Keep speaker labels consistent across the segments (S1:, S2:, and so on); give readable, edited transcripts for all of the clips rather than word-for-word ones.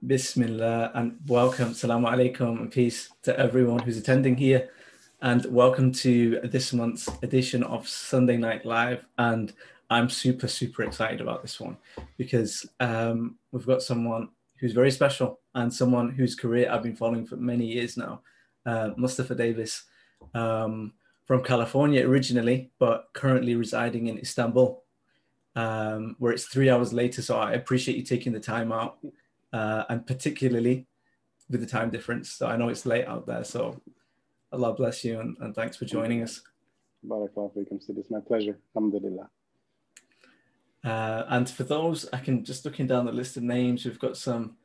S1: Bismillah and welcome, Assalamu alaikum, and peace to everyone who's attending here. And welcome to this month's edition of Sunday Night Live. And I'm super, super excited about this one because we've got someone who's very special and someone whose career I've been following for many years now, Mustafa Davis, from California originally, but currently residing in Istanbul, where it's 3 hours later. So I appreciate you taking the time out. And particularly with the time difference. So I know it's late out there. So Allah bless you and thanks for joining us.
S2: Barakallahu feekum, Sid. It's my pleasure. Alhamdulillah.
S1: And for those, I can just looking down the list of names, we've got some.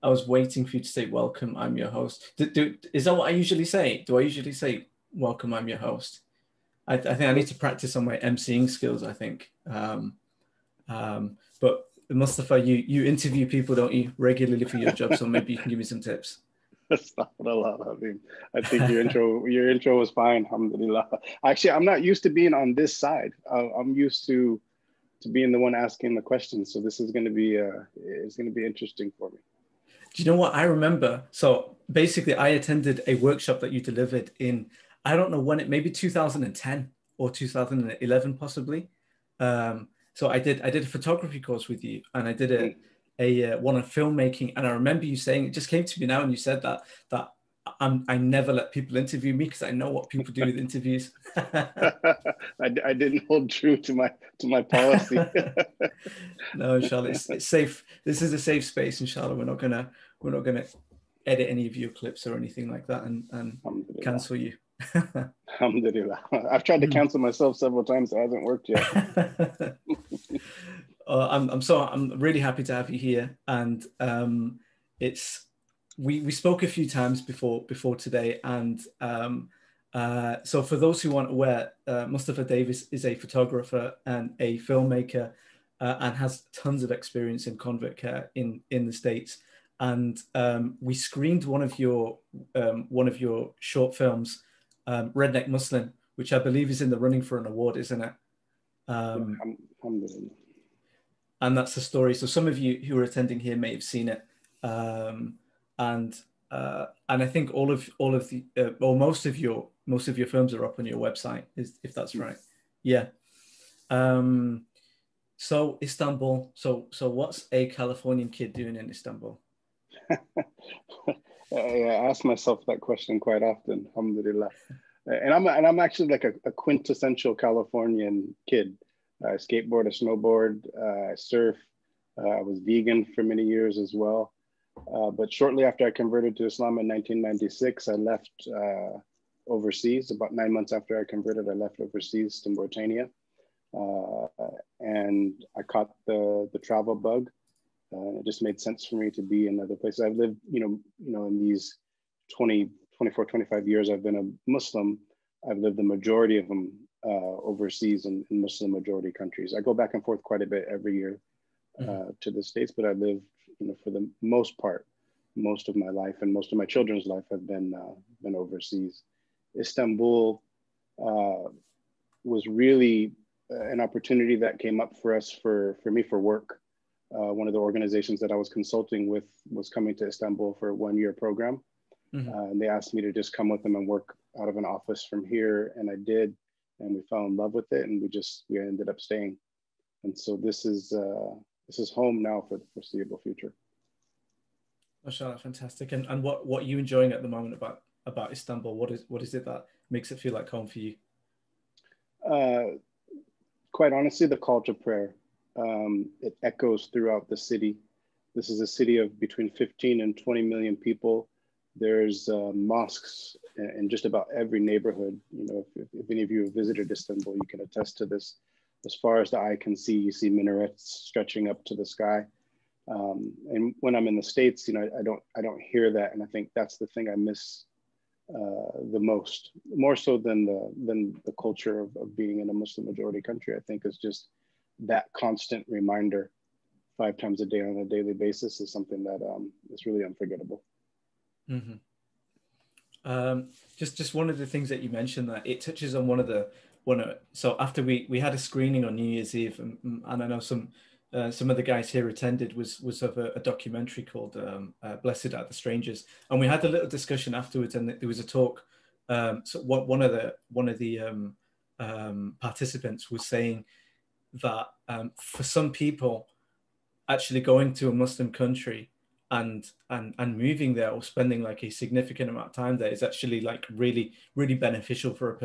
S1: I was waiting for you to say welcome, I'm your host. Is that what I usually say? Do I usually say welcome, I'm your host? I think I need to practice on my emceeing skills, I think. But Mustafa, you interview people, don't you, regularly for your job? So maybe you can give me some tips.
S2: Astaghfirullah. I think your intro was fine. Alhamdulillah. Actually, I'm not used to being on this side. I'm used to being the one asking the questions. So this is going to be it's going to be interesting for me.
S1: Do you know what I remember? So basically, I attended a workshop that you delivered in, I don't know when, maybe 2010 or 2011 possibly. So I did a photography course with you, and I did a one on filmmaking. And I remember you saying, it just came to me now, and you said that I never let people interview me because I know what people do with interviews.
S2: I didn't hold true to my policy.
S1: No, inshallah, it's safe. This is a safe space, inshallah. We're not gonna edit any of your clips or anything like that and cancel you.
S2: Alhamdulillah. I've tried to cancel myself several times. It hasn't worked yet.
S1: I'm really happy to have you here, and we spoke a few times before today, and so for those who aren't aware, Mustafa Davis is a photographer and a filmmaker, and has tons of experience in convert care in the States. And we screened one of your short films, Redneck Muslim, which I believe is in the running for an award, isn't it? And that's the story. So some of you who are attending here may have seen it, and I think all of the or most of your films are up on your website, if that's right. Yeah. So Istanbul. So what's a Californian kid doing in Istanbul?
S2: I ask myself that question quite often. Alhamdulillah. And I'm actually like a quintessential Californian kid. I skateboard, I snowboard, I surf. I was vegan for many years as well. But shortly after I converted to Islam in 1996, I left overseas. About 9 months after I converted, I left overseas to Mauritania. And I caught the travel bug. It just made sense for me to be in other places. I've lived, in these 24, 25 years I've been a Muslim, I've lived the majority of them overseas in Muslim majority countries. I go back and forth quite a bit every year to the States, but I live, for the most part, most of my life and most of my children's life have been overseas. Istanbul was really an opportunity that came up for us, for me, for work. One of the organizations that I was consulting with was coming to Istanbul for a 1-year program. And they asked me to just come with them and work out of an office from here. And I did, and we fell in love with it, and we ended up staying. And so this is home now for the foreseeable future.
S1: MashaAllah, fantastic. And what are you enjoying at the moment about Istanbul? What is it that makes it feel like home for you?
S2: Quite honestly, the call to prayer. It echoes throughout the city. This is a city of between 15 and 20 million people. There's mosques in just about every neighborhood. If any of you have visited Istanbul, you can attest to this. As far as the eye can see, you see minarets stretching up to the sky. And when I'm in the States, I don't hear that, and I think that's the thing I miss the most, more so than the culture of being in a Muslim majority country. I think is just that constant reminder 5 times a day on a daily basis is something that is really unforgettable.
S1: Just one of the things that you mentioned, that it touches on so after we had a screening on New Year's Eve, and I know some some of the guys here attended was of a documentary called Blessed Are the Strangers, and we had a little discussion afterwards, and there was a talk. So one of the participants was saying that for some people, actually going to a Muslim country and moving there or spending like a significant amount of time there is actually like really beneficial for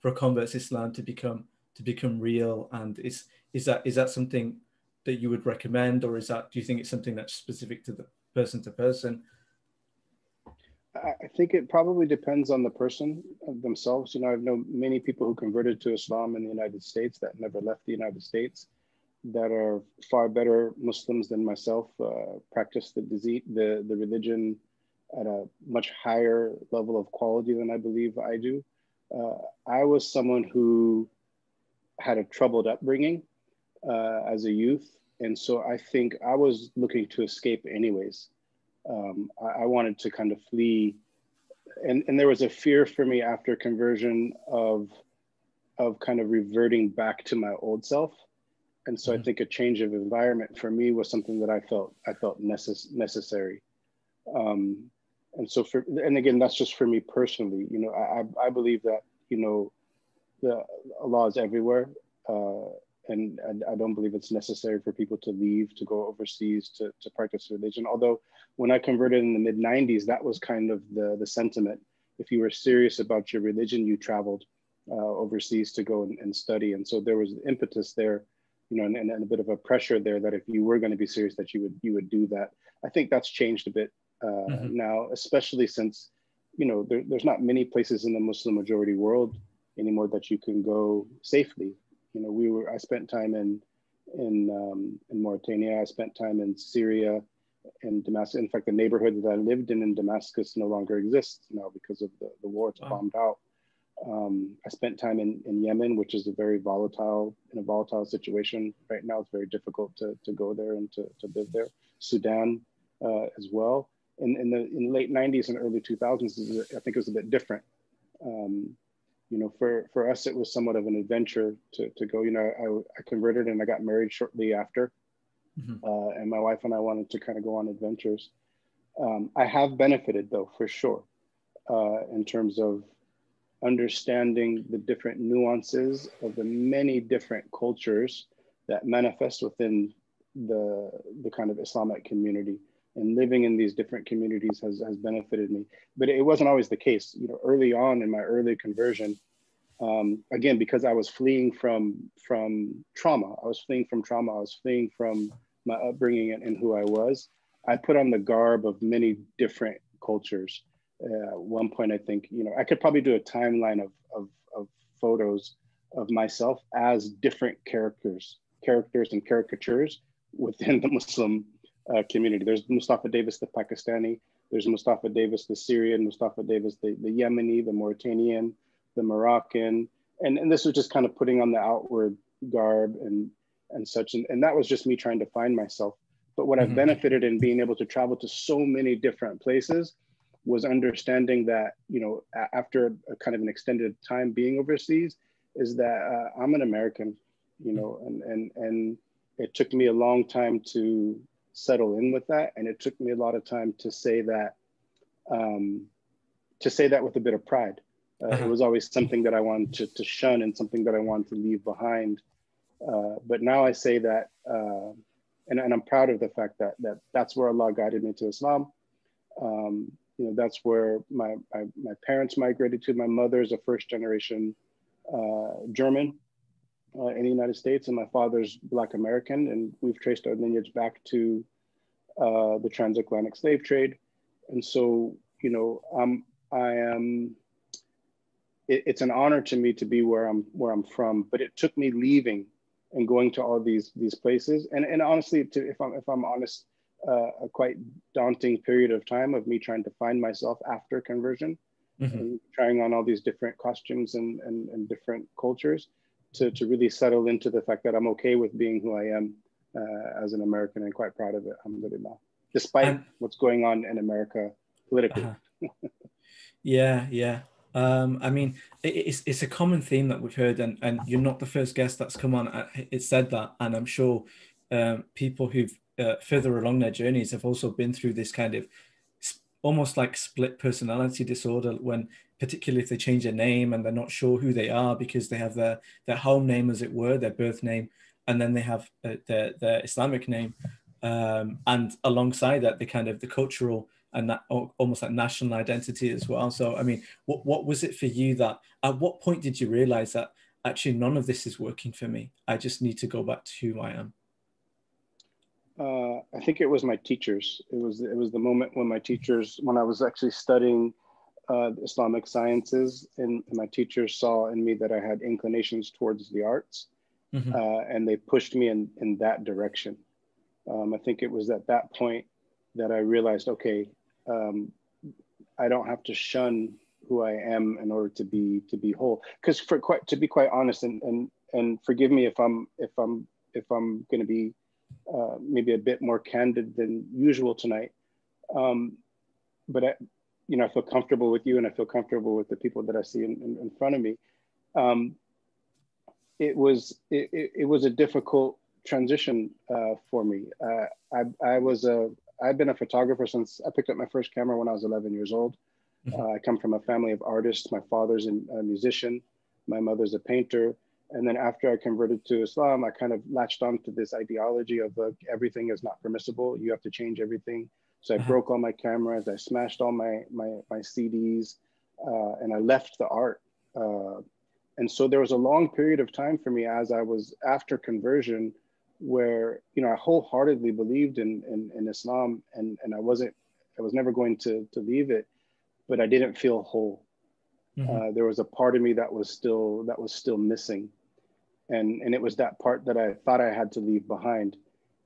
S1: a convert's Islam to become real. And is that something that you would recommend, or do you think it's something that's specific to the person to person?
S2: I think it probably depends on the person themselves. You know, I've known many people who converted to Islam in the United States that never left the United States, that are far better Muslims than myself, practice the religion at a much higher level of quality than I believe I do. I was someone who had a troubled upbringing as a youth. And so I think I was looking to escape anyways. I wanted to kind of flee. And there was a fear for me after conversion of kind of reverting back to my old self. And so I think a change of environment for me was something that I felt necessary. And so and again, that's just for me personally. You know, I believe that, you know, Allah is everywhere. And I don't believe it's necessary for people to leave, to go overseas to practice religion. Although when I converted in the mid 90s, that was kind of the sentiment. If you were serious about your religion, you traveled overseas to go and study. And so there was impetus there, you know, and a bit of a pressure there that if you were going to be serious, that you would do that. I think that's changed a bit now, especially since, you know, there's not many places in the Muslim majority world anymore that you can go safely. You know, I spent time in Mauritania. I spent time in Syria and Damascus. In fact, the neighborhood that I lived in Damascus no longer exists now because of the war. It's bombed out. I spent time in Yemen, which is a volatile situation right now. It's very difficult to go there and to live there. Sudan as well. In the late 90s and early 2000s, I think it was a bit different. You know, for us, it was somewhat of an adventure to go. You know, I converted and I got married shortly after. And my wife and I wanted to kind of go on adventures. I have benefited though, for sure, in terms of understanding the different nuances of the many different cultures that manifest within the kind of Islamic community. And living in these different communities has benefited me. But it wasn't always the case. You know, early on in my early conversion, again, because I was fleeing from trauma. I was fleeing from my upbringing and who I was. I put on the garb of many different cultures. At one point, I think, you know, I could probably do a timeline of photos of myself as different characters and caricatures within the Muslim community. There's Mustafa Davis, the Pakistani. There's Mustafa Davis, the Syrian. Mustafa Davis, the Yemeni, the Mauritanian, the Moroccan. And this was just kind of putting on the outward garb and such. And that was just me trying to find myself. But what I've benefited in being able to travel to so many different places was understanding that, you know, after a kind of an extended time being overseas, is that I'm an American, you know, and it took me a long time to settle in with that. And it took me a lot of time to say that with a bit of pride. It was always something that I wanted to shun and something that I wanted to leave behind. But now I say that, and I'm proud of the fact that that's where Allah guided me to Islam. You know, that's where my parents migrated to. My mother's a first generation German in the United States, and my father's Black American, and we've traced our lineage back to the transatlantic slave trade. And so, you know, it's an honor to me to be where I'm from, but it took me leaving and going to all these places. And honestly, if I'm honest, a quite daunting period of time of me trying to find myself after conversion, and trying on all these different costumes and different cultures to really settle into the fact that I'm okay with being who I am as an American, and quite proud of it, alhamdulillah, despite what's going on in America politically.
S1: Yeah. I mean, it's a common theme that we've heard, and you're not the first guest that's come on. It said that, and I'm sure people who've further along their journeys have also been through this kind of almost like split personality disorder, when particularly if they change their name and they're not sure who they are because they have their home name, as it were, their birth name, and then they have their Islamic name, and alongside that, the kind of the cultural and that almost like national identity as well. So, I mean, what was it for you that at what point did you realize that actually none of this is working for me? I just need to go back to who I am.
S2: I think it was my teachers. It was the moment when my teachers, when I was actually studying Islamic sciences, and my teachers saw in me that I had inclinations towards the arts,
S1: Mm-hmm.
S2: and they pushed me in that direction. I think it was at that point that I realized, okay, um, I don't have to shun who I am in order to be whole. Because to be quite honest, and forgive me if I'm going to be maybe a bit more candid than usual tonight. But I feel comfortable with you, and I feel comfortable with the people that I see in front of me. Um, it was a difficult transition for me. I've been a photographer since I picked up my first camera when I was 11 years old.
S1: Mm-hmm.
S2: I come from a family of artists. My father's a musician, my mother's a painter. And then after I converted to Islam, I kind of latched on to this ideology of everything is not permissible. You have to change everything. So I
S1: Uh-huh.
S2: broke all my cameras. I smashed all my CDs, and I left the art. And so there was a long period of time for me as I was after conversion, where I wholeheartedly believed in Islam, and I was never going to leave it, but I didn't feel whole.
S1: Mm-hmm.
S2: There was a part of me that was still missing, and it was that part that I thought I had to leave behind.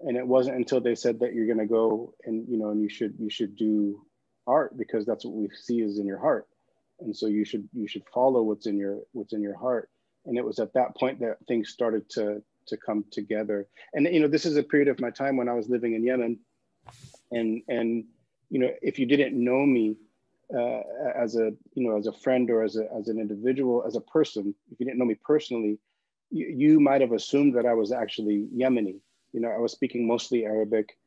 S2: And it wasn't until they said that you're going to go and and you should do art because that's what we see is in your heart, and so you should follow what's in your heart. And it was at that point that things started to come together. And this is a period of my time when I was living in Yemen, and if you didn't know me as a friend or as an individual, as a person, if you didn't know me personally, you might have assumed that I was actually Yemeni. I was speaking mostly Arabic.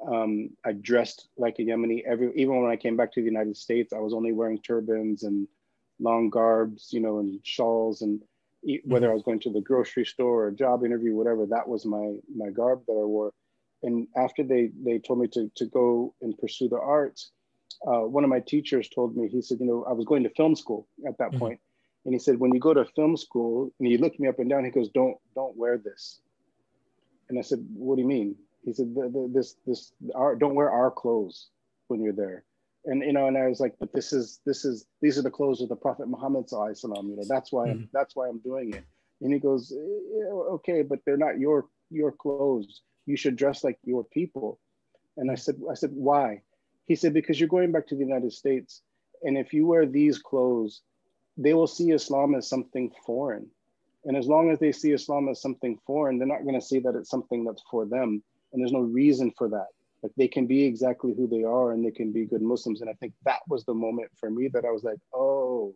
S2: I dressed like a Yemeni. Even when I came back to the United States, I was only wearing turbans and long garbs, and shawls. And whether I was going to the grocery store or a job interview, whatever, that was my garb that I wore. And after they told me to go and pursue the arts, one of my teachers told me, he said, I was going to film school at that point. And he said, when you go to film school, and he looked me up and down, he goes, don't wear this. And I said, what do you mean? He said, don't wear our clothes when you're there. And and I was like, but these are the clothes of the Prophet Muhammad sallallahu. That's why I'm doing it. And he goes, yeah, okay, but they're not your clothes. You should dress like your people. And I said, why? He said, because you're going back to the United States, and if you wear these clothes, they will see Islam as something foreign. And as long as they see Islam as something foreign, they're not going to see that it's something that's for them. And there's no reason for that. Like, they can be exactly who they are, and they can be good Muslims. And I think that was the moment for me that I was like, oh,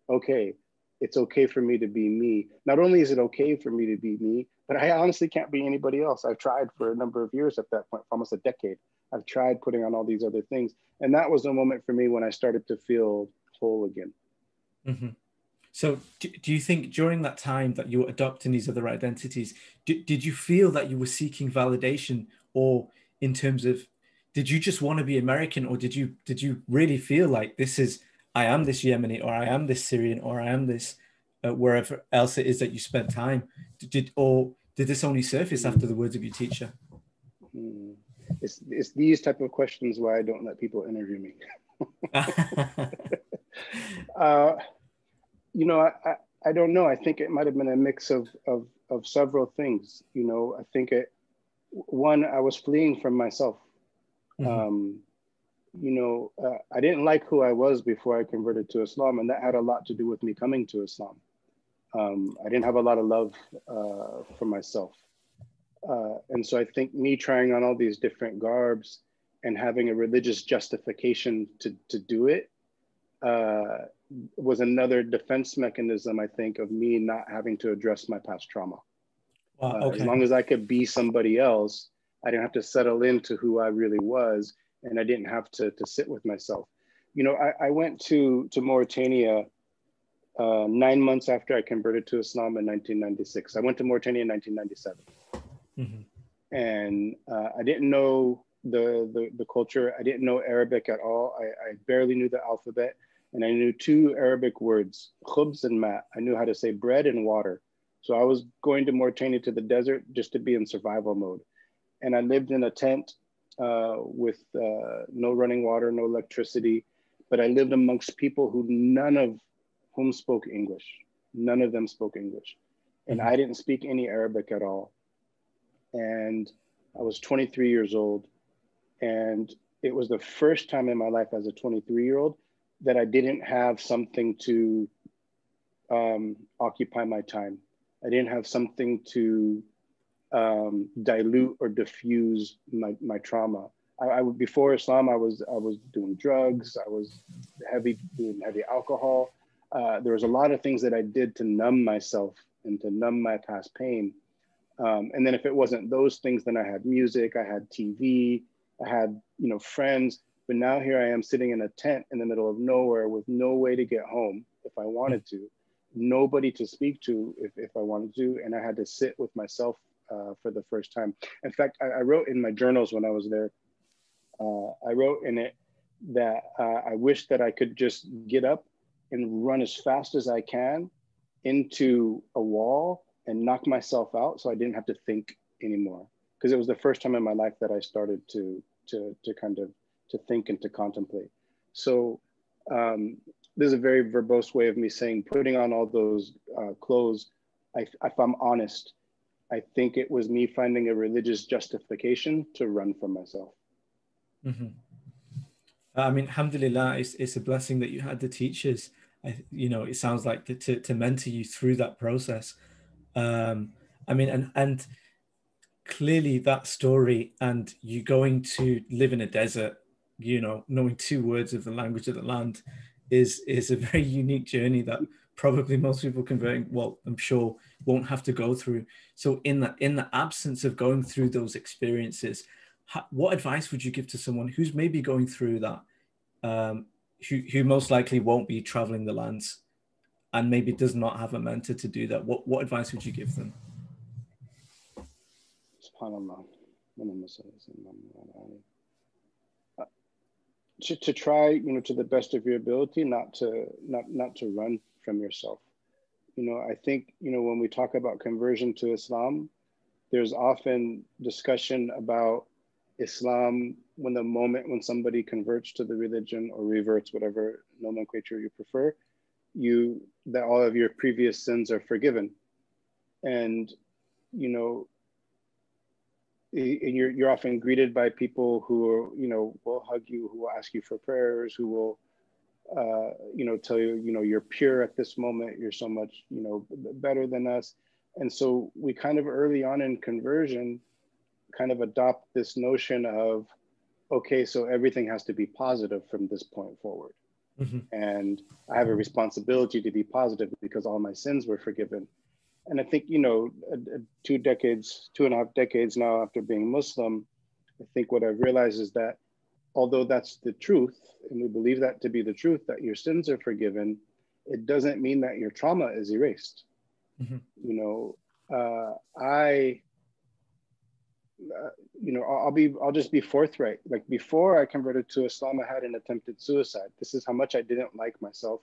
S2: okay, it's okay for me to be me. Not only is it okay for me to be me, but I honestly can't be anybody else. I've tried for a number of years at that point, for almost a decade. I've tried putting on all these other things. And that was the moment for me when I started to feel whole again.
S1: Mm-hmm. So do you think during that time that you were adopting these other identities, did you feel that you were seeking validation, or in terms of, did you just want to be American, or did you really feel like I am this Yemeni, or I am this Syrian, or I am this wherever else it is that you spent time? Did this only surface after the words of your teacher?
S2: It's these type of questions why I don't let people interview me. I don't know. I think it might have been a mix of several things. I think one, I was fleeing from myself.
S1: Mm-hmm.
S2: I didn't like who I was before I converted to Islam, and that had a lot to do with me coming to Islam. I didn't have a lot of love for myself. And so I think me trying on all these different garbs and having a religious justification to do it was another defense mechanism, I think, of me not having to address my past trauma.
S1: Wow.
S2: As
S1: Okay.
S2: long as I could be somebody else, I didn't have to settle into who I really was, and I didn't have to sit with myself. You know, I went to Mauritania 9 months after I converted to Islam in 1996. I went to Mauritania in 1997.
S1: Mm-hmm.
S2: And I didn't know the culture. I didn't know Arabic at all. I barely knew the alphabet, and I knew two Arabic words, khubz and ma. I knew how to say bread and water. So I was going to Mauritania to the desert just to be in survival mode. And I lived in a tent with no running water, no electricity, but I lived amongst people who none of whom spoke English. None of them spoke English. And
S1: Mm-hmm.
S2: I didn't speak any Arabic at all. And I was 23 years old. And it was the first time in my life as a 23-year-old that I didn't have something to occupy my time. I didn't have something to dilute or diffuse my trauma. Before Islam, I was doing drugs. I was doing heavy alcohol. There was a lot of things that I did to numb myself and to numb my past pain. And then if it wasn't those things, then I had music, I had TV, I had, you know, friends. But now here I am sitting in a tent in the middle of nowhere with no way to get home if I wanted to, nobody to speak to if I wanted to, and I had to sit with myself for the first time. In fact, I wrote in my journals when I was there, I wrote in it that I wish that I could just get up and run as fast as I can into a wall and knock myself out so I didn't have to think anymore. Because it was the first time in my life that I started to kind of to think and to contemplate. So this is a very verbose way of me saying, putting on all those clothes, if I'm honest, I think it was me finding a religious justification to run from myself.
S1: Mm-hmm. I mean, alhamdulillah, it's a blessing that you had the teachers. You know, it sounds like to mentor you through that process. I mean, and clearly that story and you going to live in a desert, you know, knowing two words of the language of the land is a very unique journey that probably most people converting, well, I'm sure won't have to go through. So in the absence of going through those experiences, what advice would you give to someone who's maybe going through that, who most likely won't be traveling the lands and maybe does not have a mentor to do that? What advice would you give them?
S2: SubhanAllah. To try, you know, to the best of your ability, not to run from yourself. You know, I think, you know, when we talk about conversion to Islam, there's often discussion about Islam when somebody converts to the religion or reverts, whatever nomenclature you prefer, that all of your previous sins are forgiven. And, you know, you're often greeted by people who are, you know, will hug you, who will ask you for prayers, who will, you know, tell you, you know, you're pure at this moment, you're so much, you know, better than us. And so we kind of early on in conversion kind of adopt this notion of, okay, so everything has to be positive from this point forward.
S1: Mm-hmm.
S2: And I have a responsibility to be positive because all my sins were forgiven. And I think, you know, 2.5 decades now after being Muslim, I think what I've realized is that although that's the truth, and we believe that to be the truth, that your sins are forgiven, it doesn't mean that your trauma is erased.
S1: Mm-hmm.
S2: You know, you know, I'll just be forthright. Like before I converted to Islam, I had an attempted suicide. This is how much I didn't like myself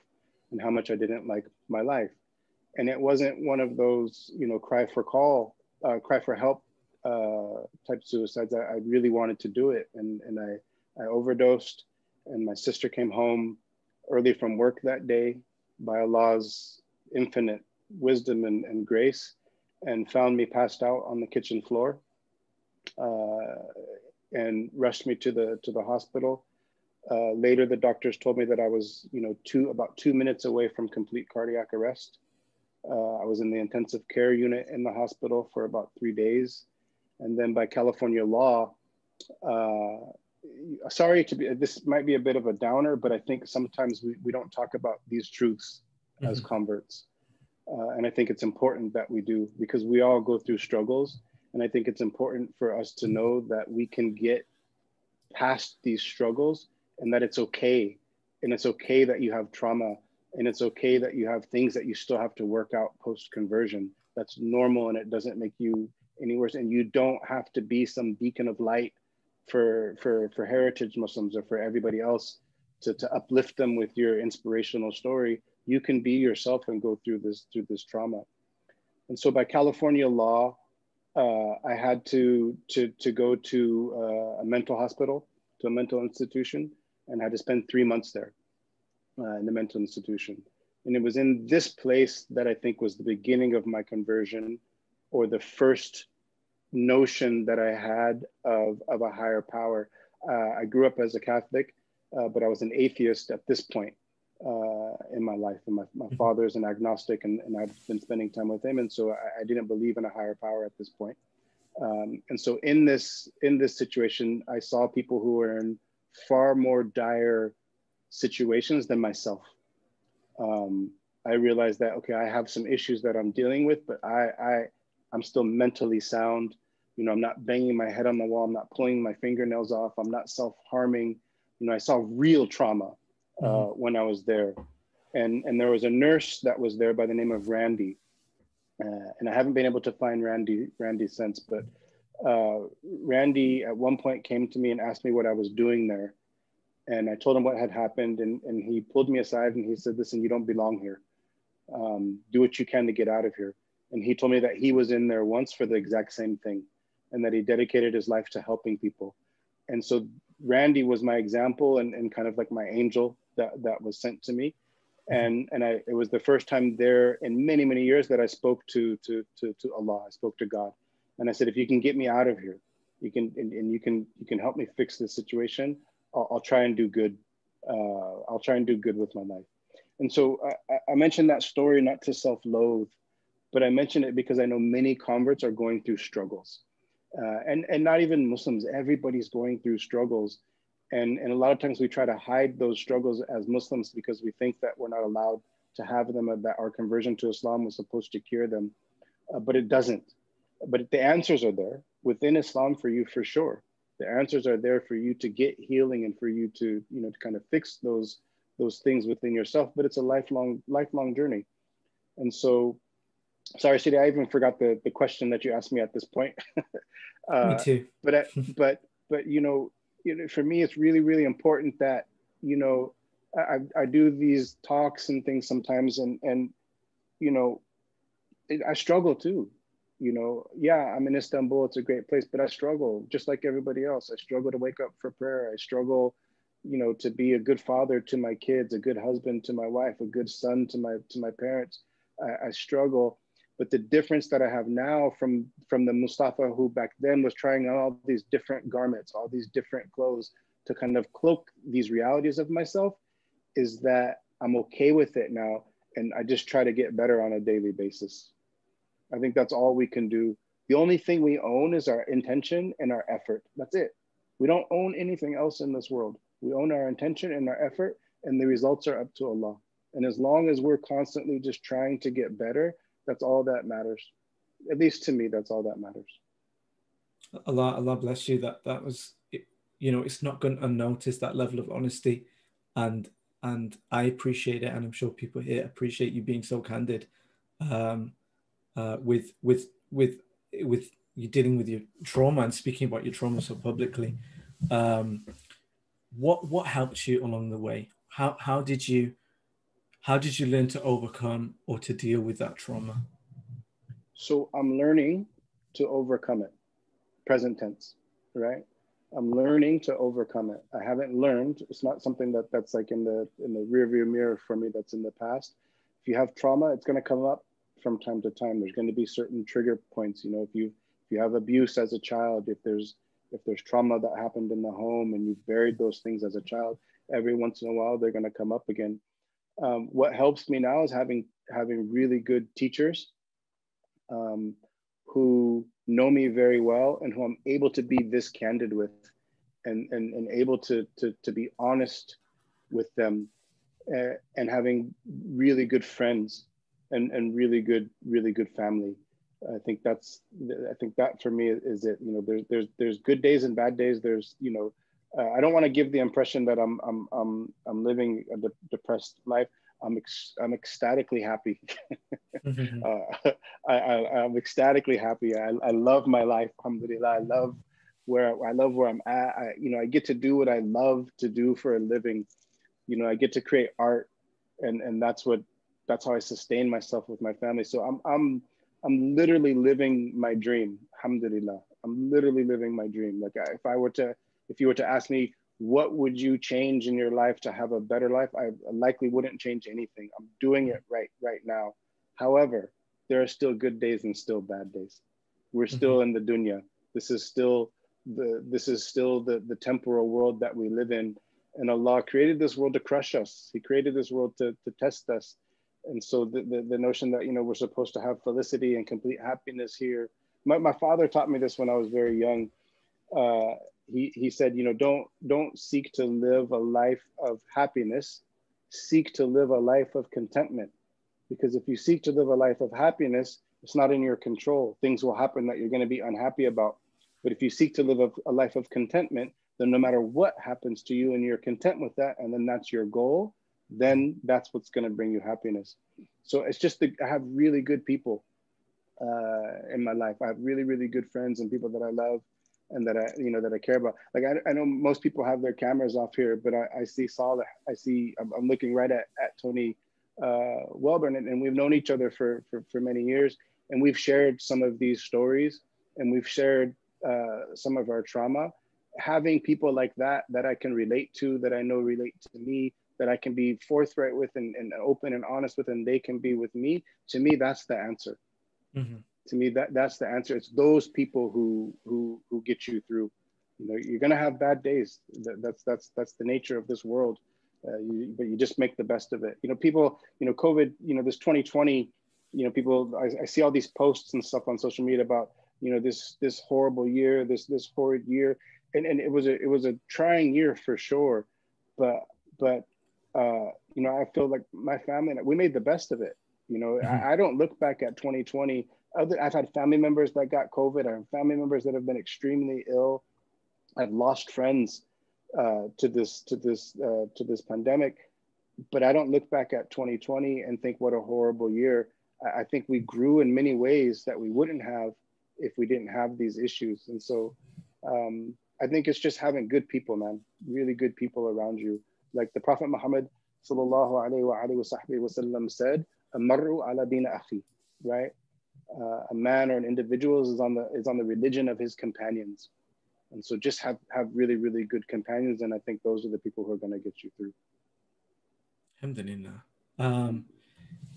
S2: and how much I didn't like my life. And it wasn't one of those, you know, cry for help type suicides. I really wanted to do it. And I overdosed, and my sister came home early from work that day by Allah's infinite wisdom and grace, and found me passed out on the kitchen floor, and rushed me to the hospital. Later, the doctors told me that I was, you know, about 2 minutes away from complete cardiac arrest. I was in the intensive care unit in the hospital for about 3 days. And then by California law, this might be a bit of a downer, but I think sometimes we don't talk about these truths as converts. And I think it's important that we do, because we all go through struggles. And I think it's important for us to know that we can get past these struggles, and that it's okay. And it's okay that you have trauma, and it's okay that you have things that you still have to work out post conversion. That's normal, and it doesn't make you any worse. And you don't have to be some beacon of light for heritage Muslims or for everybody else to uplift them with your inspirational story. You can be yourself and go through this trauma. And so by California law, I had to go to a mental hospital, to a mental institution, and had to spend 3 months there in the mental institution. And it was in this place that I think was the beginning of my conversion, or the first notion that I had of a higher power. I grew up as a Catholic, but I was an atheist at this point in my life. And my father's an agnostic, and I've been spending time with him. And so I didn't believe in a higher power at this point. And so in this situation, I saw people who were in far more dire situations than myself. I realized that, okay, I have some issues that I'm dealing with, but I'm still mentally sound. You know, I'm not banging my head on the wall. I'm not pulling my fingernails off. I'm not self-harming. You know, I saw real trauma when I was there. And there was a nurse that was there by the name of Randy. And I haven't been able to find Randy since, but Randy at one point came to me and asked me what I was doing there. And I told him what had happened, and he pulled me aside and he said, listen, you don't belong here. Do what you can to get out of here. And he told me that he was in there once for the exact same thing, and that he dedicated his life to helping people. And so Randy was my example and kind of like my angel that was sent to me. And it was the first time there in many, many years that I spoke to Allah. I spoke to God. And I said, if you can get me out of here, you can help me fix this situation, I'll try and do good. I'll try and do good with my life. And so I mentioned that story not to self-loathe, but I mentioned it because I know many converts are going through struggles. And not even Muslims, everybody's going through struggles. And a lot of times we try to hide those struggles as Muslims because we think that we're not allowed to have them, that our conversion to Islam was supposed to cure them, but it doesn't. But the answers are there within Islam for you, for sure. The answers are there for you to get healing and for you to, you know, to kind of fix those things within yourself. But it's a lifelong journey. And so, sorry, Sidi, I even forgot the question that you asked me at this point.
S1: Me too.
S2: But you know, for me, it's really, really important that, you know, I do these talks and things sometimes, and you know, I struggle too. You know, yeah, I'm in Istanbul, it's a great place, but I struggle just like everybody else. I struggle to wake up for prayer. I struggle, you know, to be a good father to my kids, a good husband to my wife, a good son to my parents. I struggle. But the difference that I have now from the Mustafa who back then was trying on all these different garments, all these different clothes to kind of cloak these realities of myself, is that I'm okay with it now. And I just try to get better on a daily basis. I think that's all we can do. The only thing we own is our intention and our effort. That's it. We don't own anything else in this world. We own our intention and our effort, and the results are up to Allah. And as long as we're constantly just trying to get better, that's all that matters. At least to me, that's all that matters.
S1: Allah bless you. That was, you know, it's not going unnoticed, that level of honesty, and I appreciate it, and I'm sure people here appreciate you being so candid. With you dealing with your trauma and speaking about your trauma so publicly. What helped you along the way? How did you learn to overcome or to deal with that trauma?
S2: So I'm learning to overcome it. Present tense, right? I'm learning to overcome it. I haven't learned. It's not something that's like in the rearview mirror for me. That's in the past. If you have trauma, it's going to come up from time to time. There's going to be certain trigger points. You know, if you have abuse as a child, if there's trauma that happened in the home and you've buried those things as a child, every once in a while they're going to come up again. What helps me now is having really good teachers who know me very well and who I'm able to be this candid with, and able to be honest with them, and having really good friends and really good family. I think that for me is it. You know, there's good days and bad days. There's, you know, I don't want to give the impression that I'm living a depressed life. I'm ecstatically happy. I'm ecstatically happy. I love my life. Alhamdulillah. I love where I'm at. You know, I get to do what I love to do for a living. You know, I get to create art, and that's how I sustain myself with my family. So I'm literally living my dream. Alhamdulillah. I'm literally living my dream. Like if you were to ask me, what would you change in your life to have a better life? I likely wouldn't change anything. I'm doing it right now. However, there are still good days and still bad days. We're still in the dunya. This is still the temporal world that we live in. And Allah created this world to crush us. He created this world to test us. And so the notion that, you know, we're supposed to have felicity and complete happiness here. My father taught me this when I was very young. He said, you know, don't seek to live a life of happiness, seek to live a life of contentment. Because if you seek to live a life of happiness, it's not in your control. Things will happen that you're going to be unhappy about. But if you seek to live a life of contentment, then no matter what happens to you and you're content with that, and then that's your goal, then that's what's going to bring you happiness. So it's just I have really good people in my life. I have really, really good friends and people that I love and that I care about. Like I know most people have their cameras off here, but I see Saleh. I'm looking right at Tony Welburn, and we've known each other for many years, and we've shared some of these stories, and we've shared some of our trauma. Having people like that I can relate to, that I know relate to me, that I can be forthright with and open and honest with, and they can be with me. To me, that's the answer. To me, that's the answer. It's those people who get you through. You know, you're gonna have bad days. That's the nature of this world. But you just make the best of it. You know, people. You know, COVID. You know, this 2020. You know, people. I see all these posts and stuff on social media about, you know, this horrible year, this horrid year, and it was a trying year for sure, but you know, I feel like my family, we made the best of it. You know, I don't look back at 2020. I've had family members that got COVID. I have family members that have been extremely ill. I've lost friends to this pandemic, but I don't look back at 2020 and think what a horrible year. I think we grew in many ways that we wouldn't have if we didn't have these issues. And so I think it's just having good people, man, really good people around you. Like the Prophet Muhammad sallallahu alaihi wasallam said, "Amarru ala dina akhi," right? A man or an individual is on the religion of his companions. And so just have really, really good companions. And I think those are the people who are going to get you through.
S1: Alhamdulillah.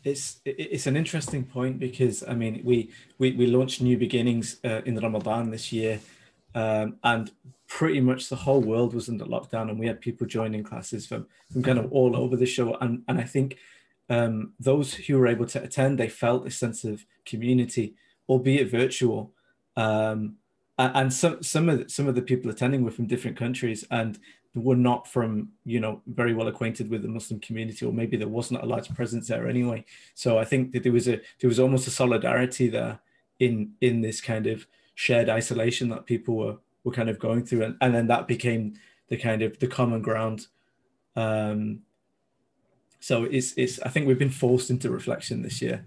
S1: It's an interesting point because, I mean, we launched New Beginnings in Ramadan this year, and pretty much the whole world was under lockdown, and we had people joining classes from kind of all over the show. And I think those who were able to attend, they felt a sense of community, albeit virtual. And some of the people attending were from different countries and were not from, you know, very well acquainted with the Muslim community, or maybe there wasn't a large presence there anyway. So I think that there was almost a solidarity there in this kind of shared isolation that people were kind of going through, and then that became the kind of the common ground. So it's I think we've been forced into reflection this year.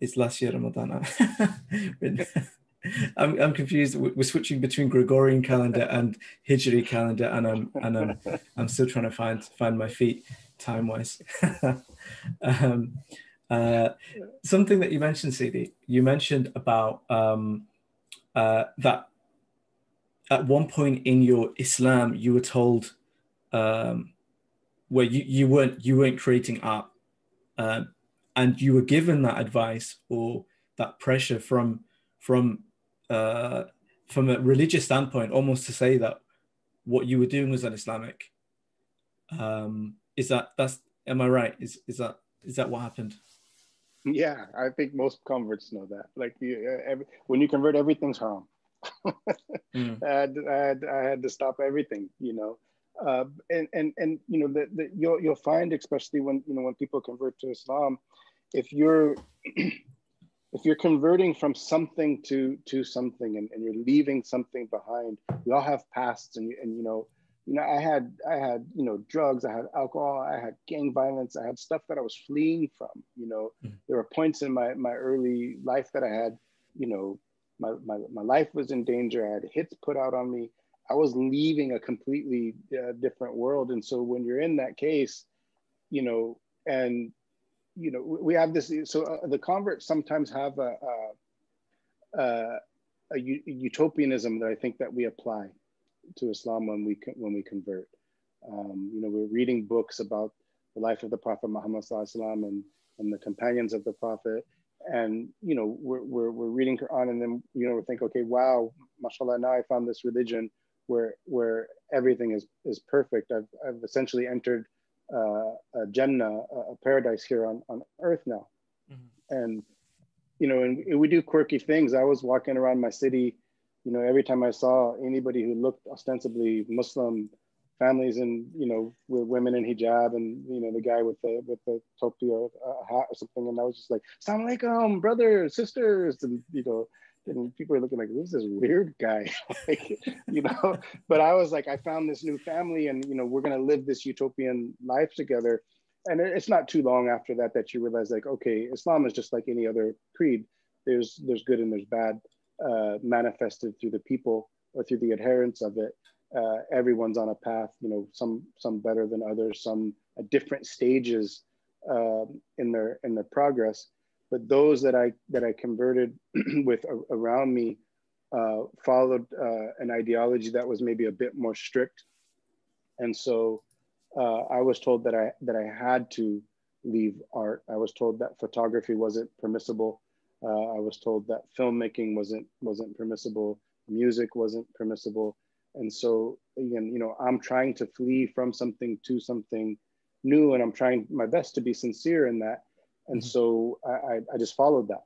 S1: It's last year Ramadan. I'm confused. We're switching between Gregorian calendar and Hijri calendar, and I'm still trying to find my feet time wise. Something that you mentioned, Sidi, you mentioned about that at one point in your Islam you were told where you weren't creating art, and you were given that advice or that pressure from a religious standpoint, almost to say that what you were doing was un-Islamic. Am I right? Is that what happened?
S2: Yeah, I think most converts know that. Like when you convert, everything's haram. I had to stop everything, you know. And you know that you'll find, especially when when people convert to Islam, if you're if you're converting from something to something, and you're leaving something behind. We all have pasts, and I had drugs, I had alcohol, I had gang violence, I had stuff that I was fleeing from. There were points in my early life that I had, my life was in danger. I had hits put out on me. I was leaving a completely different world. And so when you're in that case, and we have this. So the converts sometimes have a utopianism that I think that we apply to Islam when we convert. We're reading books about the life of the Prophet Muhammad SAW and the companions of the Prophet, and we're reading Quran, and then we think, okay, wow, mashallah, now I found this religion where everything is perfect. I've essentially entered a Jannah, a paradise here on earth now. And and we do quirky things. I was walking around my city, every time I saw anybody who looked ostensibly Muslim, families and with women in hijab, and the guy with the topi or a hat or something, and I was just like, "Assalamu alaikum, brothers, sisters," and and people are looking like, "Who's this weird guy?" But I was like, I found this new family, and we're gonna live this utopian life together. And it's not too long after that you realize, like, okay, Islam is just like any other creed. There's good and there's bad, manifested through the people or through the adherents of it. Everyone's on a path, some better than others, some at different stages in their progress. But those that I converted with around me followed an ideology that was maybe a bit more strict, and so I was told that I had to leave art. I was told that photography wasn't permissible. I was told that filmmaking wasn't permissible. Music wasn't permissible. And so again, I'm trying to flee from something to something new, and I'm trying my best to be sincere in that. And so I just followed that.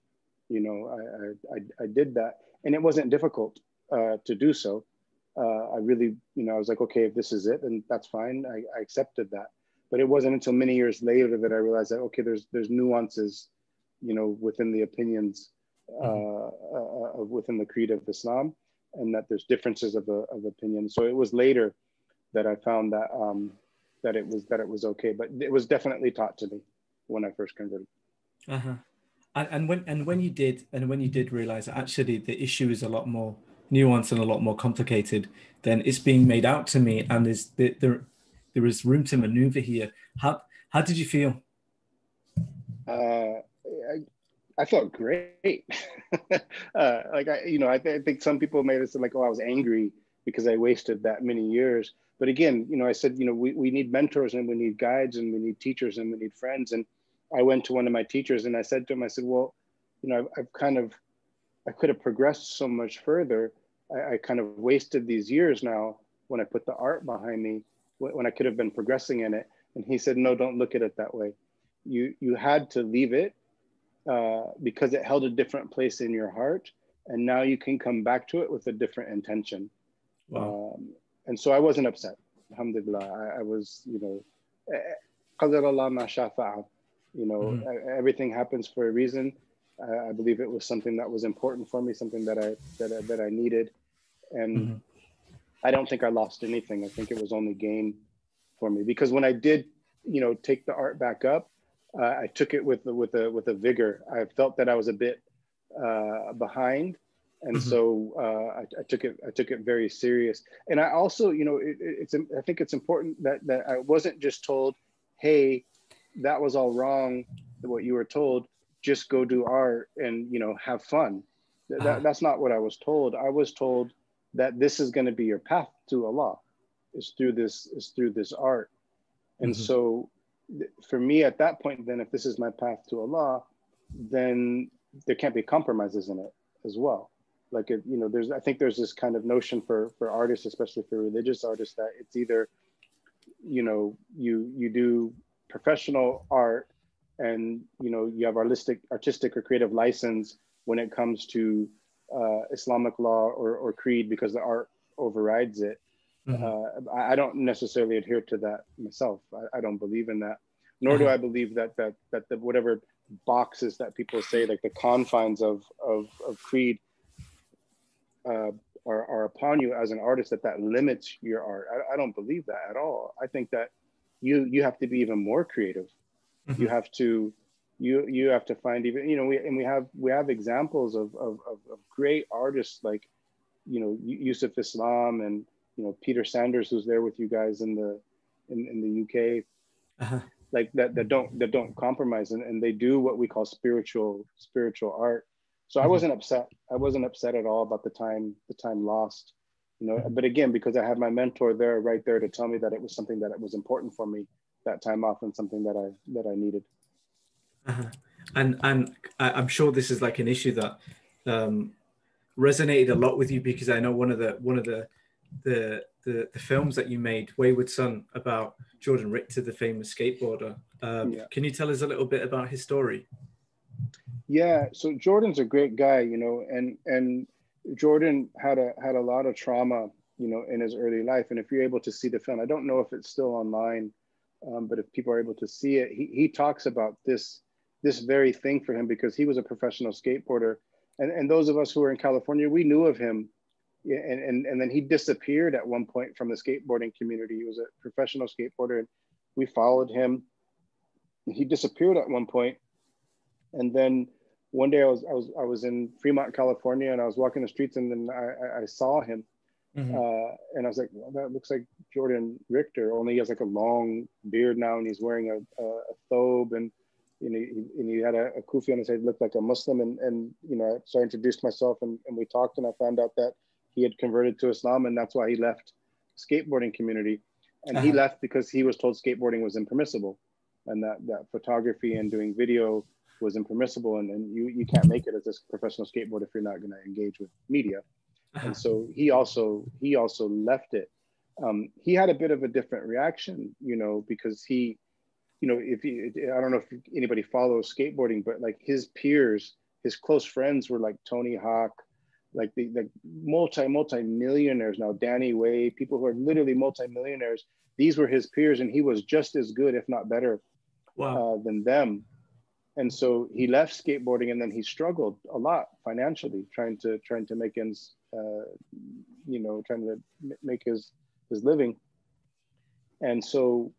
S2: I did that, and it wasn't difficult to do so. I really, I was like, okay, if this is it, then that's fine. I accepted that. But it wasn't until many years later that I realized that, okay, there's nuances, within the opinions within the creed of Islam, and that there's differences of opinion. So it was later that I found that that it was okay, but it was definitely taught to me when I first converted.
S1: And when you did realize that actually the issue is a lot more nuanced and a lot more complicated than it's being made out to me, and there is room to maneuver here. How did you feel?
S2: I felt great. I think some people made it sound like, oh, I was angry because I wasted that many years. But again, I said, we need mentors, and we need guides, and we need teachers, and we need friends. And I went to one of my teachers and I said to him, I said, well, I could have progressed so much further. I kind of wasted these years now when I put the art behind me, when I could have been progressing in it. And he said, no, don't look at it that way. You had to leave it because it held a different place in your heart. And now you can come back to it with a different intention.
S1: Wow.
S2: And so I wasn't upset. Alhamdulillah. I was, qadar Allah ma sha fa'al. Everything happens for a reason. I believe it was something that was important for me, something that I needed. And I don't think I lost anything. I think it was only gain for me, because when I did, take the art back up, I took it with a vigor. I felt that I was a bit behind, and so I took it very serious. And I also, I think it's important that I wasn't just told, hey, that was all wrong, what you were told, just go do art and have fun. That's not what I was told. I was told that this is going to be your path to Allah, is through this art. And so for me at that point, then if this is my path to Allah, then there can't be compromises in it as well. Like, I think there's this kind of notion for artists, especially for religious artists, that it's either, you do professional art and, you have artistic or creative license when it comes to Islamic law or creed, because the art overrides it.
S1: Mm-hmm.
S2: I don't necessarily adhere to that myself. I don't believe in that, nor do
S1: Uh-huh.
S2: I believe that the whatever boxes that people say, like the confines of creed, uh, are upon you as an artist, that limits your art. I don't believe that at all. I think that you have to be even more creative. You
S1: Mm-hmm.
S2: have to you have to find even, you know, we have examples of great artists like, you know, Yusuf Islam and, you know, Peter Sanders, who's there with you guys in the UK,
S1: Uh-huh.
S2: like that don't compromise, and they do what we call spiritual art. So I
S1: Mm-hmm.
S2: wasn't upset. I wasn't upset at all about the time lost, you know.
S1: Mm-hmm.
S2: But again, because I had my mentor there, right there, to tell me that it was something that it was important for me, that time off, and something that I needed.
S1: Uh-huh. And I'm sure this is like an issue that um, resonated a lot with you, because I know one of the films that you made, Wayward Son, about Jordan Richter, the famous skateboarder.
S2: Yeah.
S1: Can you tell us a little bit about his story?
S2: Yeah, so Jordan's a great guy, you know, and Jordan had a lot of trauma, you know, in his early life. And if you're able to see the film, I don't know if it's still online, but if people are able to see it, he talks about this very thing for him, because he was a professional skateboarder, and those of us who were in California, we knew of him. Yeah, and then he disappeared at one point from the skateboarding community. He was a professional skateboarder, and we followed him. He disappeared at one point, and then one day I was in Fremont, California, and I was walking the streets, and then I saw him,
S1: Mm-hmm.
S2: and I was like, well, that looks like Jordan Richter. Only he has like a long beard now, and he's wearing a thobe, and you know, he had a kufi on his head, looked like a Muslim, and you know, so I introduced myself, and we talked, and I found out that he had converted to Islam, and that's why he left skateboarding community, and he
S1: Uh-huh.
S2: left because he was told skateboarding was impermissible, and that photography and doing video was impermissible, and you can't make it as a professional skateboarder if you're not going to engage with media.
S1: Uh-huh.
S2: And so he also left it. He had a bit of a different reaction, you know, because he, you know, if he, I don't know if anybody follows skateboarding, but like his peers, his close friends were like Tony Hawk, like the multi millionaires now, Danny Way, people who are literally multi-millionaires. These were his peers, and he was just as good, if not better,
S1: Wow.
S2: than them. And so he left skateboarding, and then he struggled a lot financially, trying to make ends, you know, trying to make his living. And so,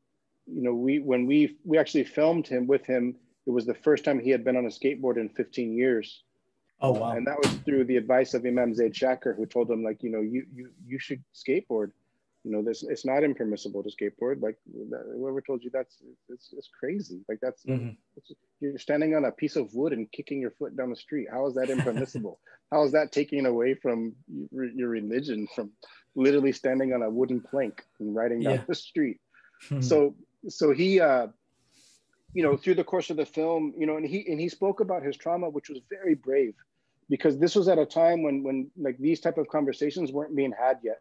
S2: you know, when we actually filmed him with him, it was the first time he had been on a skateboard in 15 years.
S1: Oh, wow.
S2: And that was through the advice of Imam Zaid Shaker, who told him, like, you know, you should skateboard. You know, this, it's not impermissible to skateboard. Like, whoever told you that's, it's crazy. Like
S1: Mm-hmm.
S2: you're standing on a piece of wood and kicking your foot down the street. How is that impermissible? How is that taking away from your religion, from literally standing on a wooden plank and riding down
S1: Yeah.
S2: the street?
S1: Mm-hmm.
S2: So he, you know, through the course of the film, you know, and he spoke about his trauma, which was very brave, because this was at a time when like these type of conversations weren't being had yet.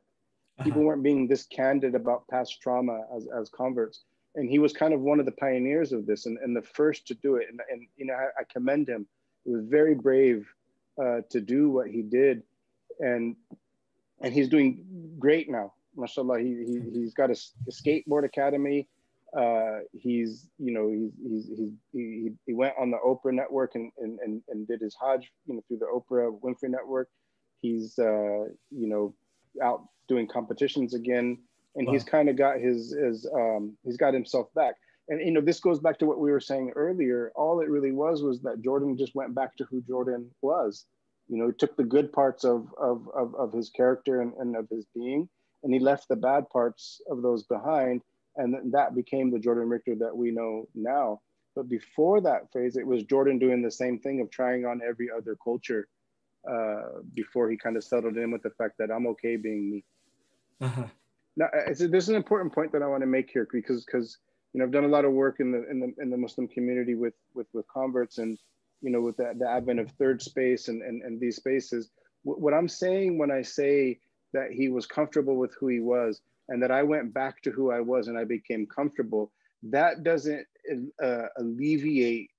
S1: Uh-huh.
S2: People weren't being this candid about past trauma as converts, and he was kind of one of the pioneers of this, and the first to do it. And you know, I commend him. It was very brave to do what he did, and he's doing great now, mashallah. He's got a skateboard academy. He's, you know, he went on the Oprah network and did his Hajj, you know, through the Oprah Winfrey network. He's you know, out doing competitions again, and he's
S1: Wow.
S2: kind of got he's got himself back. And you know, this goes back to what we were saying earlier. All it really was that Jordan just went back to who Jordan was. You know, he took the good parts of his character and of his being, and he left the bad parts of those behind, and that became the Jordan Richter that we know now. But before that phase, it was Jordan doing the same thing of trying on every other culture, before he kind of settled in with the fact that I'm okay being me.
S1: Uh-huh.
S2: Now, there's an important point that I want to make here, because you know, I've done a lot of work in the Muslim community with converts, and you know, with the advent of third space and these spaces. What I'm saying when I say that he was comfortable with who he was, and that I went back to who I was and I became comfortable, that doesn't alleviate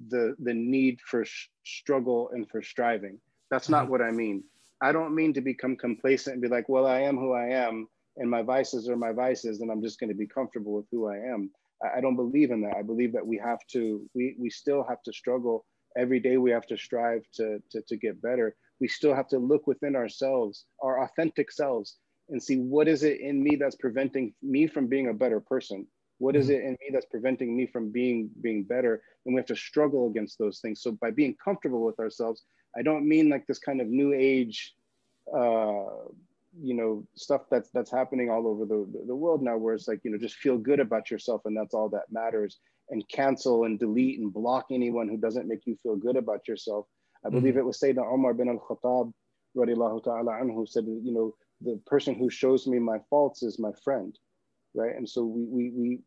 S2: the need for struggle and for striving. That's
S1: Uh-huh.
S2: not what I mean. I don't mean to become complacent and be like, well, I am who I am, and my vices are my vices, and I'm just going to be comfortable with who I am. I don't believe in that. I believe that we still have to struggle every day. We have to strive to get better. We still have to look within ourselves, our authentic selves, and see what is it in me that's preventing me from being a better person. What is it in me that's preventing me from being better? And we have to struggle against those things. So by being comfortable with ourselves, I don't mean like this kind of new age, stuff that's happening all over the world now, where it's like, just feel good about yourself and that's all that matters, and cancel and delete and block anyone who doesn't make you feel good about yourself. I believe it was Sayyidina Umar bin al-Khattab radiallahu ta'ala anhu said, the person who shows me my faults is my friend, right? And so we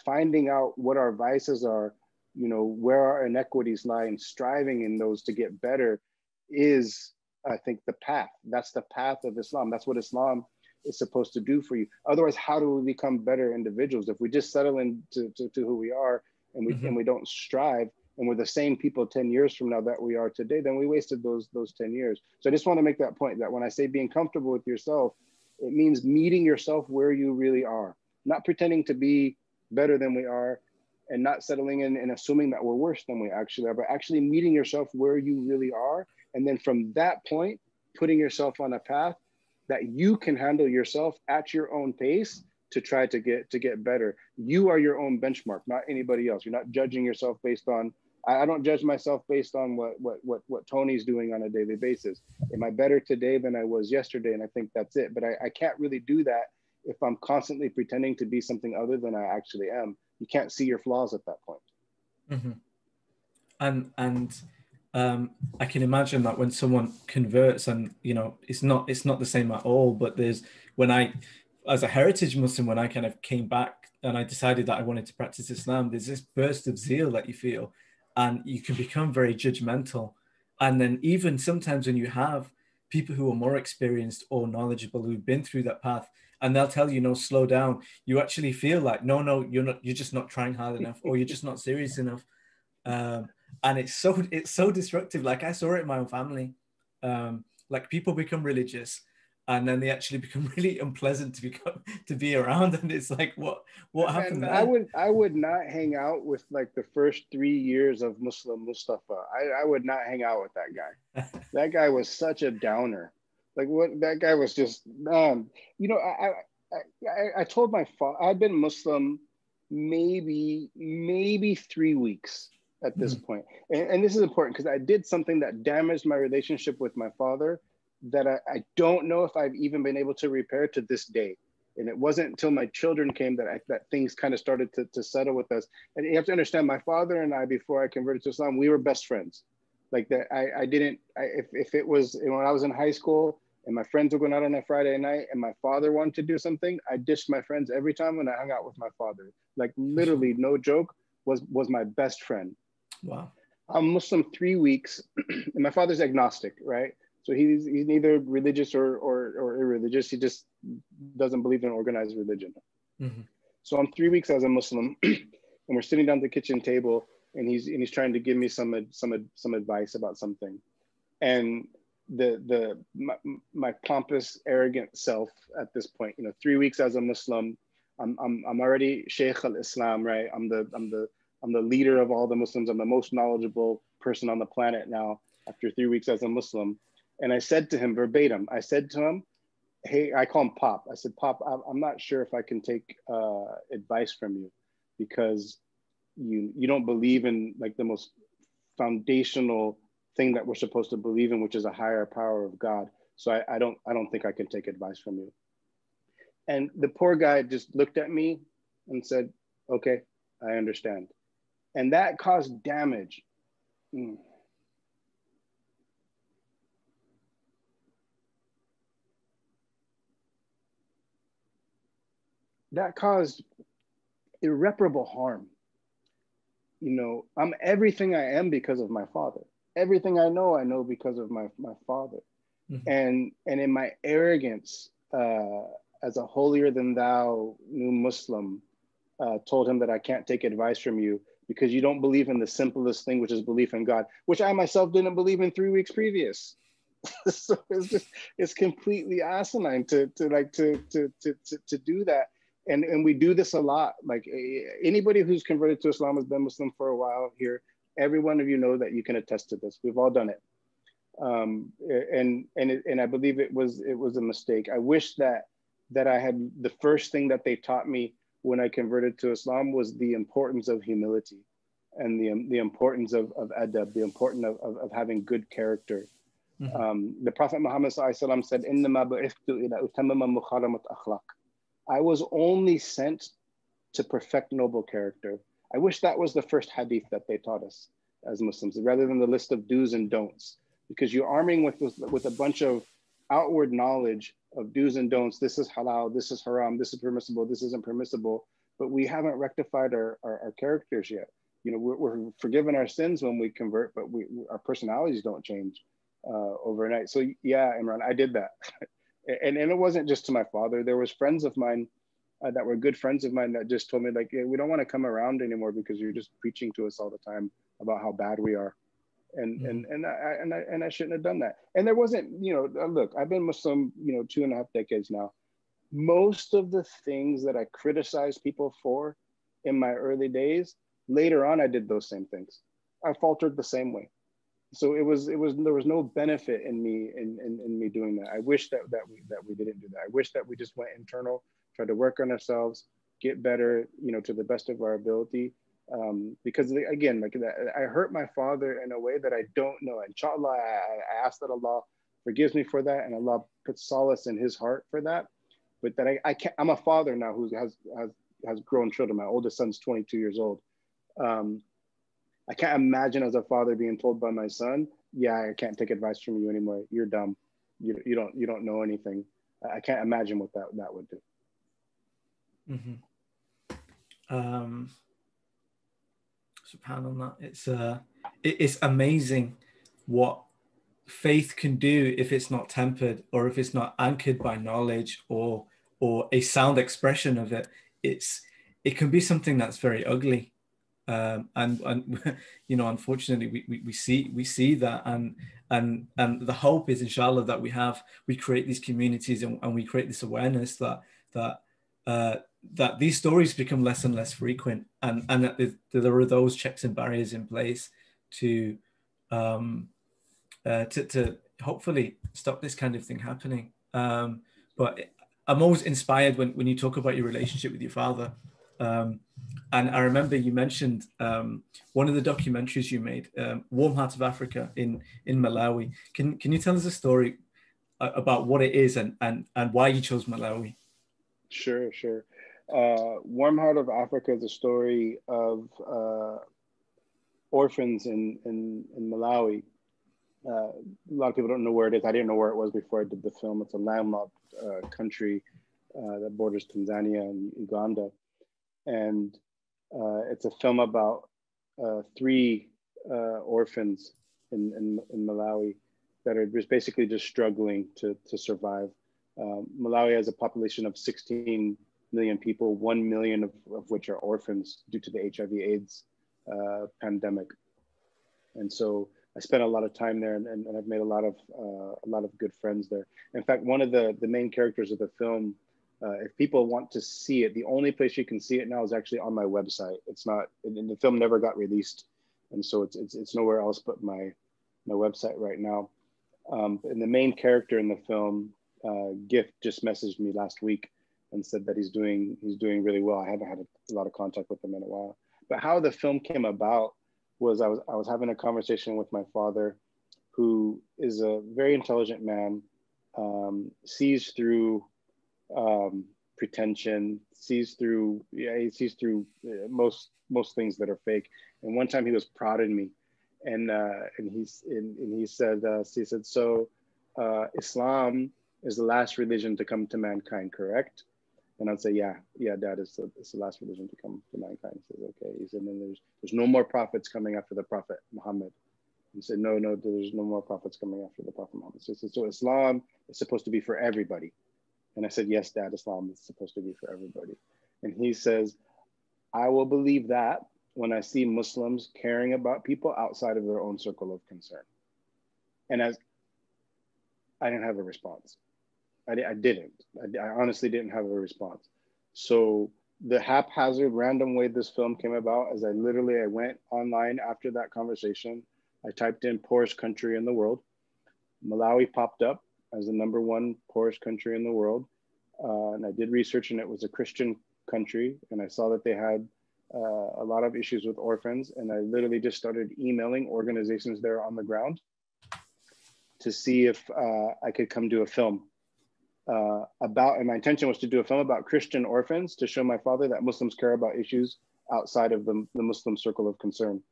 S2: finding out what our vices are, where our inequities lie, and striving in those to get better is, I think, the path. That's the path of Islam. That's what Islam is supposed to do for you. Otherwise, how do we become better individuals? If we just settle into who we are, and we don't strive, and we're the same people 10 years from now that we are today, then we wasted those 10 years. So I just want to make that point, that when I say being comfortable with yourself, it means meeting yourself where you really are, not pretending to be better than we are, and not settling in and assuming that we're worse than we actually are, but actually meeting yourself where you really are. And then from that point, putting yourself on a path that you can handle yourself at your own pace to try to get better. You are your own benchmark, not anybody else. You're not judging yourself based on, I don't judge myself based on what Tony's doing on a daily basis. Am I better today than I was yesterday? And I think that's it. But I can't really do that if I'm constantly pretending to be something other than I actually am. You can't see your flaws at that point.
S1: And I can imagine that when someone converts, and it's not the same at all. But as a heritage Muslim, when I kind of came back and I decided that I wanted to practice Islam, there's this burst of zeal that you feel, and you can become very judgmental. And then even sometimes when you have people who are more experienced or knowledgeable who've been through that path, and they'll tell you, no, slow down, you actually feel like, no, you're just not trying hard enough, or you're just not serious enough. And it's so destructive. Like, I saw it in my own family. Like, people become religious, and then they actually become really unpleasant to be around. And it's like, what happened there?
S2: I would not hang out with like the first 3 years of Muslim Mustafa. I would not hang out with that guy. That guy was such a downer. Like, what, that guy was just, I told my father, I'd been Muslim maybe 3 weeks at this point. And this is important because I did something that damaged my relationship with my father that I don't know if I've even been able to repair to this day. And it wasn't until my children came that things kind of started to settle with us. And you have to understand, my father and I, before I converted to Islam, we were best friends. Like that, if it was when I was in high school and my friends were going out on a Friday night and my father wanted to do something, I dished my friends every time when I hung out with my father. Like, literally, no joke, was my best friend.
S1: Wow.
S2: I'm Muslim 3 weeks, and my father's agnostic, right? So he's neither religious or irreligious. He just doesn't believe in organized religion. So I'm 3 weeks as a Muslim, and we're sitting down at the kitchen table, and he's trying to give me some advice about something, and my pompous, arrogant self at this point, 3 weeks as a Muslim, I'm already Sheikh al-Islam, right? I'm the leader of all the Muslims. I'm the most knowledgeable person on the planet now after 3 weeks as a Muslim. And I said to him verbatim, hey, I call him Pop. I said, Pop, I'm not sure if I can take advice from you, because you don't believe in like the most foundational thing that we're supposed to believe in, which is a higher power of God. So I don't think I can take advice from you. And the poor guy just looked at me and said, okay, I understand. And that caused damage. That caused irreparable harm. I'm everything I am because of my father. Everything I know because of my father. And in my arrogance, as a holier than thou new Muslim, told him that I can't take advice from you because you don't believe in the simplest thing, which is belief in God, which I myself didn't believe in 3 weeks previous. So it's completely asinine to do that. And we do this a lot. Like anybody who's converted to Islam has been Muslim for a while here. Every one of you know that you can attest to this. We've all done it. And I believe it was a mistake. I wish that I had, the first thing that they taught me when I converted to Islam was the importance of humility, and the importance of adab, the importance of having good character. The Prophet Muhammad ﷺ said, "Innama bu'ithtu ila utammima mukharamat akhlaq." I was only sent to perfect noble character. I wish that was the first hadith that they taught us as Muslims, rather than the list of do's and don'ts, because you're arming with a bunch of outward knowledge of do's and don'ts. This is halal, this is haram, this is permissible, this isn't permissible, but we haven't rectified our characters yet. You know, we're forgiven our sins when we convert, but our personalities don't change overnight. So yeah, Imran, I did that. And it wasn't just to my father. There was friends of mine that were good friends of mine that just told me, like, yeah, we don't want to come around anymore because you're just preaching to us all the time about how bad we are. And I shouldn't have done that. And there wasn't, you know, look, I've been Muslim, you know, 2.5 decades now. Most of the things that I criticized people for in my early days, later on, I did those same things. I faltered the same way. So there was no benefit in me doing that. I wish that we didn't do that. I wish that we just went internal, tried to work on ourselves, get better, you know, to the best of our ability. Because again, like I hurt my father in a way that I don't know. Inshallah, I ask that Allah forgives me for that, and Allah puts solace in His heart for that. But that I can't. I'm a father now who has grown children. My oldest son's 22 years old. I can't imagine as a father being told by my son, "Yeah, I can't take advice from you anymore. You're dumb. You don't know anything." I can't imagine what that would do.
S1: SubhanAllah, it's amazing what faith can do if it's not tempered, or if it's not anchored by knowledge or a sound expression of it. It can be something that's very ugly, and you know, unfortunately, we see that, and the hope is, inshallah, that we create these communities, and we create this awareness that these stories become less and less frequent, and that there are those checks and barriers in place to hopefully stop this kind of thing happening. But I'm always inspired when you talk about your relationship with your father. And I remember you mentioned one of the documentaries you made, Warm Heart of Africa in Malawi. Can you tell us a story about what it is and why you chose Malawi?
S2: Sure. Warm Heart of Africa is a story of orphans in Malawi. A lot of people don't know where it is. I didn't know where it was before I did the film. It's a landlocked country that borders Tanzania and Uganda. And it's a film about 3 orphans in Malawi that are basically just struggling to survive. Malawi has a population of 16 million people, 1 million of which are orphans due to the HIV/AIDS pandemic. And so I spent a lot of time there, and I've made a lot of good friends there. In fact, one of the main characters of the film, if people want to see it, the only place you can see it now is actually on my website. It's not, and the film never got released, and so it's nowhere else but my website right now. And the main character in the film, Gift, just messaged me last week and said that he's doing really well. I haven't had a lot of contact with him in a while. But how the film came about was I was having a conversation with my father, who is a very intelligent man, sees through pretension, he sees through most things that are fake. And one time he was prodding me, and he said, so Islam is the last religion to come to mankind, correct? And I'd say, yeah, Dad, it's the last religion to come to mankind. He says, okay. He said, and then there's no more prophets coming after the Prophet Muhammad. He said, no, there's no more prophets coming after the Prophet Muhammad. So Islam is supposed to be for everybody. And I said, yes, Dad, Islam is supposed to be for everybody. And he says, I will believe that when I see Muslims caring about people outside of their own circle of concern. And I didn't have a response. I didn't. I honestly didn't have a response. So the haphazard, random way this film came about is I went online after that conversation. I typed in poorest country in the world. Malawi popped up as the #1 poorest country in the world. And I did research, and it was a Christian country. And I saw that they had a lot of issues with orphans. And I literally just started emailing organizations there on the ground to see if I could come do a film and my intention was to do a film about Christian orphans to show my father that Muslims care about issues outside of the Muslim circle of concern.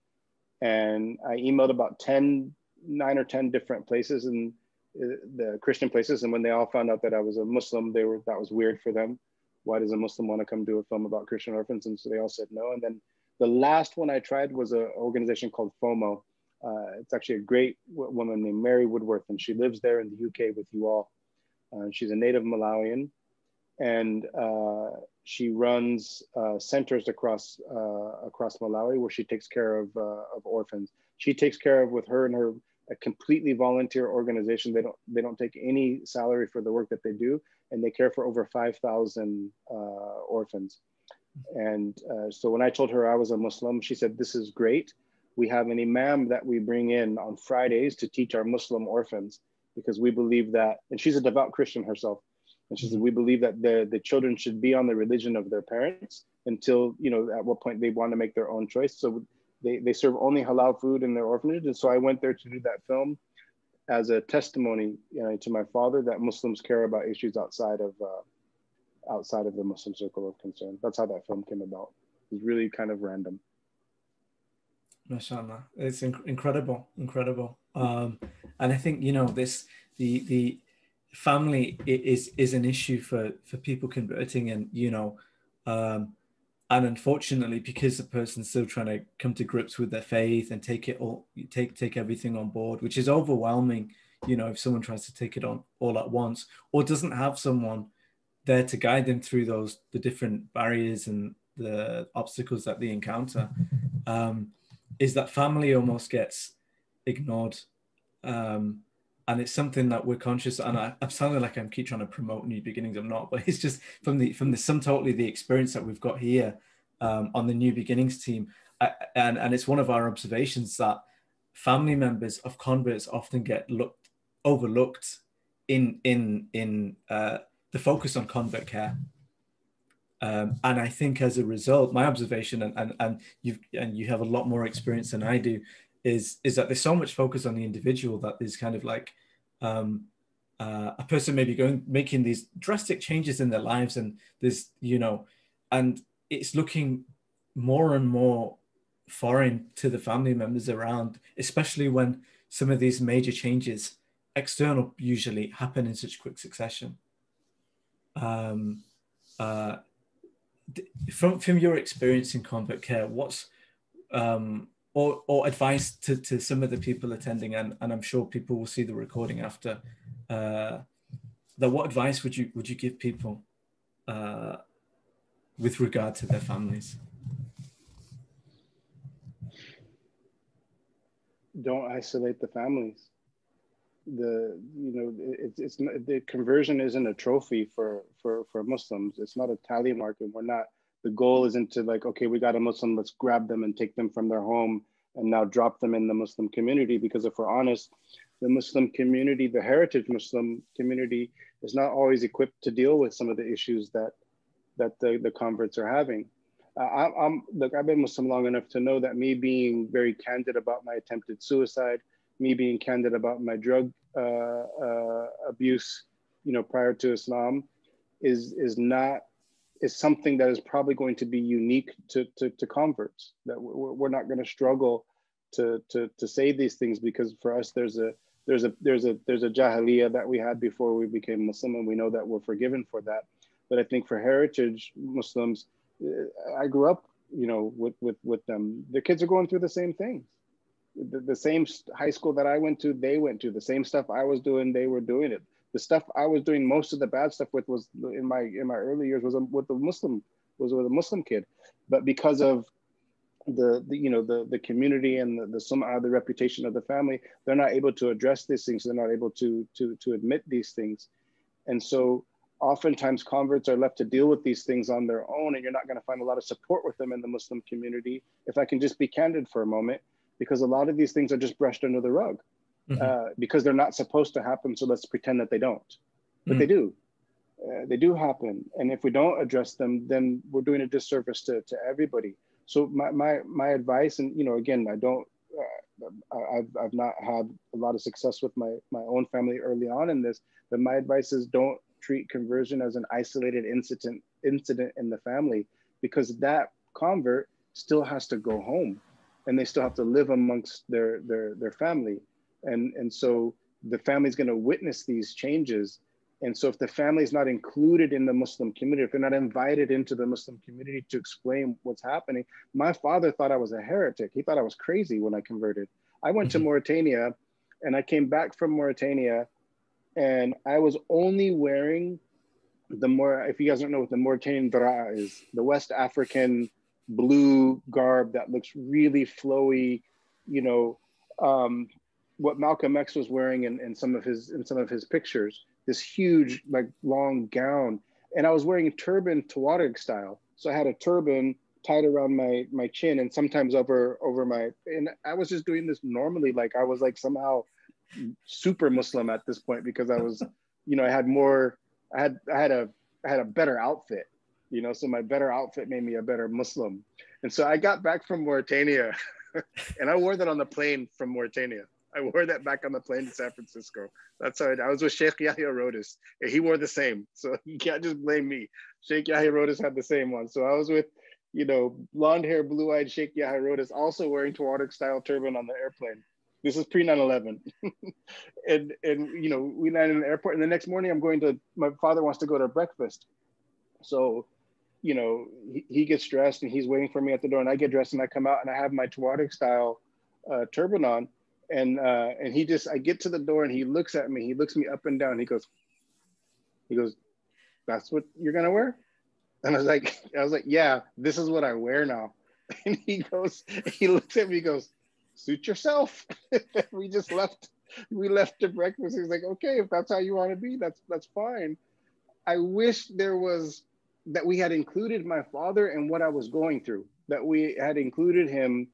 S2: And I emailed about 9 or 10 different places and the Christian places. And when they all found out that I was a Muslim, that was weird for them. Why does a Muslim want to come do a film about Christian orphans? And so they all said no. And then the last one I tried was an organization called FOMO. It's actually a great woman named Mary Woodworth, and she lives there in the UK with you all. She's a native Malawian, and she runs centers across Malawi where she takes care of orphans. She takes care of, with her and her, a completely volunteer organization. They don't take any salary for the work that they do, and they care for over 5,000 orphans. And so when I told her I was a Muslim, she said, "This is great. We have an imam that we bring in on Fridays to teach our Muslim orphans, because we believe that," and she's a devout Christian herself. And she said, "We believe that the children should be on the religion of their parents until, at what point they want to make their own choice. So they serve only halal food in their orphanage." And so I went there to do that film as a testimony to my father that Muslims care about issues outside of the Muslim circle of concern. That's how that film came about. It was really kind of random.
S1: MashaAllah, it's incredible. And I think the family is an issue for people converting, and and unfortunately, because the person's still trying to come to grips with their faith and take everything on board, which is overwhelming. If someone tries to take it on all at once, or doesn't have someone there to guide them through the different barriers and the obstacles that they encounter, is that family almost gets ignored. And it's something that we're conscious, and I'm sounding like I'm keep trying to promote New Beginnings. I'm not, but it's just from the sum totally the experience that we've got here on the New Beginnings team, and it's one of our observations that family members of converts often get overlooked in the focus on convert care. And I think as a result, my observation, and you have a lot more experience than I do, is that there's so much focus on the individual that there's kind of like a person maybe making these drastic changes in their lives, and there's and it's looking more and more foreign to the family members around, especially when some of these major changes, external usually, happen in such quick succession. From your experience in convert care, what's or advice to some of the people attending, and I'm sure people will see the recording after, what advice would you give people with regard to their families?
S2: Don't isolate the families. It's the conversion isn't a trophy for Muslims. It's not a tally mark, and the goal isn't to like, okay, we got a Muslim, let's grab them and take them from their home and now drop them in the Muslim community. Because if we're honest, the Muslim community, the heritage Muslim community, is not always equipped to deal with some of the issues that the converts are having. Look, I've been Muslim long enough to know that me being very candid about my attempted suicide, me being candid about my drug abuse, prior to Islam, is something that is probably going to be unique to converts. That we're not going to struggle to say these things, because for us there's a jahiliyyah that we had before we became Muslim, and we know that we're forgiven for that. But I think for heritage Muslims, I grew up, with them. The kids are going through the same things. The same high school that I went to, they went to. The same stuff I was doing, they were doing it. The stuff I was doing, most of the bad stuff with, was in my early years, was with a Muslim kid. But because of the community and the sum'ah, the reputation of the family, they're not able to address these things. They're not able to admit these things. And so oftentimes converts are left to deal with these things on their own, and you're not going to find a lot of support with them in the Muslim community, if I can just be candid for a moment, because a lot of these things are just brushed under the rug because they're not supposed to happen. So let's pretend that they don't, but they do. They do happen. And if we don't address them, then we're doing a disservice to everybody. So my advice, and again, I've not had a lot of success with my own family early on in this, but my advice is don't treat conversion as an isolated incident in the family, because that convert still has to go home and they still have to live amongst their family. And so the family's going to witness these changes. And so if the family is not included in the Muslim community, if they're not invited into the Muslim community to explain what's happening, my father thought I was a heretic. He thought I was crazy when I converted. I went to Mauritania, and I came back from Mauritania, and I was only wearing if you guys don't know what the Mauritanian dara is, the West African blue garb that looks really flowy, what Malcolm X was wearing in some of his pictures. This huge, like, long gown. And I was wearing a turban Tuareg style. So I had a turban tied around my chin and sometimes over and I was just doing this normally. Like I was like somehow super Muslim at this point, because I was, I had a better outfit, so my better outfit made me a better Muslim. And so I got back from Mauritania and I wore that on the plane from Mauritania. I wore that back on the plane to San Francisco. That's how I was with Sheikh Yahya Rodis. He wore the same. So you can't just blame me. Sheikh Yahya Rodis had the same one. So I was with, blonde hair, blue-eyed Sheikh Yahya Rodis, also wearing Tuareg style turban on the airplane. This is pre 9/11. and we landed in the airport, and the next morning my father wants to go to breakfast. So, he gets dressed and he's waiting for me at the door, and I get dressed and I come out and I have my Tuareg style turban on. And I get to the door and he looks at me, he looks me up and down. He goes, "That's what you're going to wear?" And I was like, "Yeah, this is what I wear now." And he looks at me, he goes, "Suit yourself." We left to breakfast. He's like, "Okay, if that's how you want to be, that's fine." I wish that we had included my father in what I was going through, that we had included him.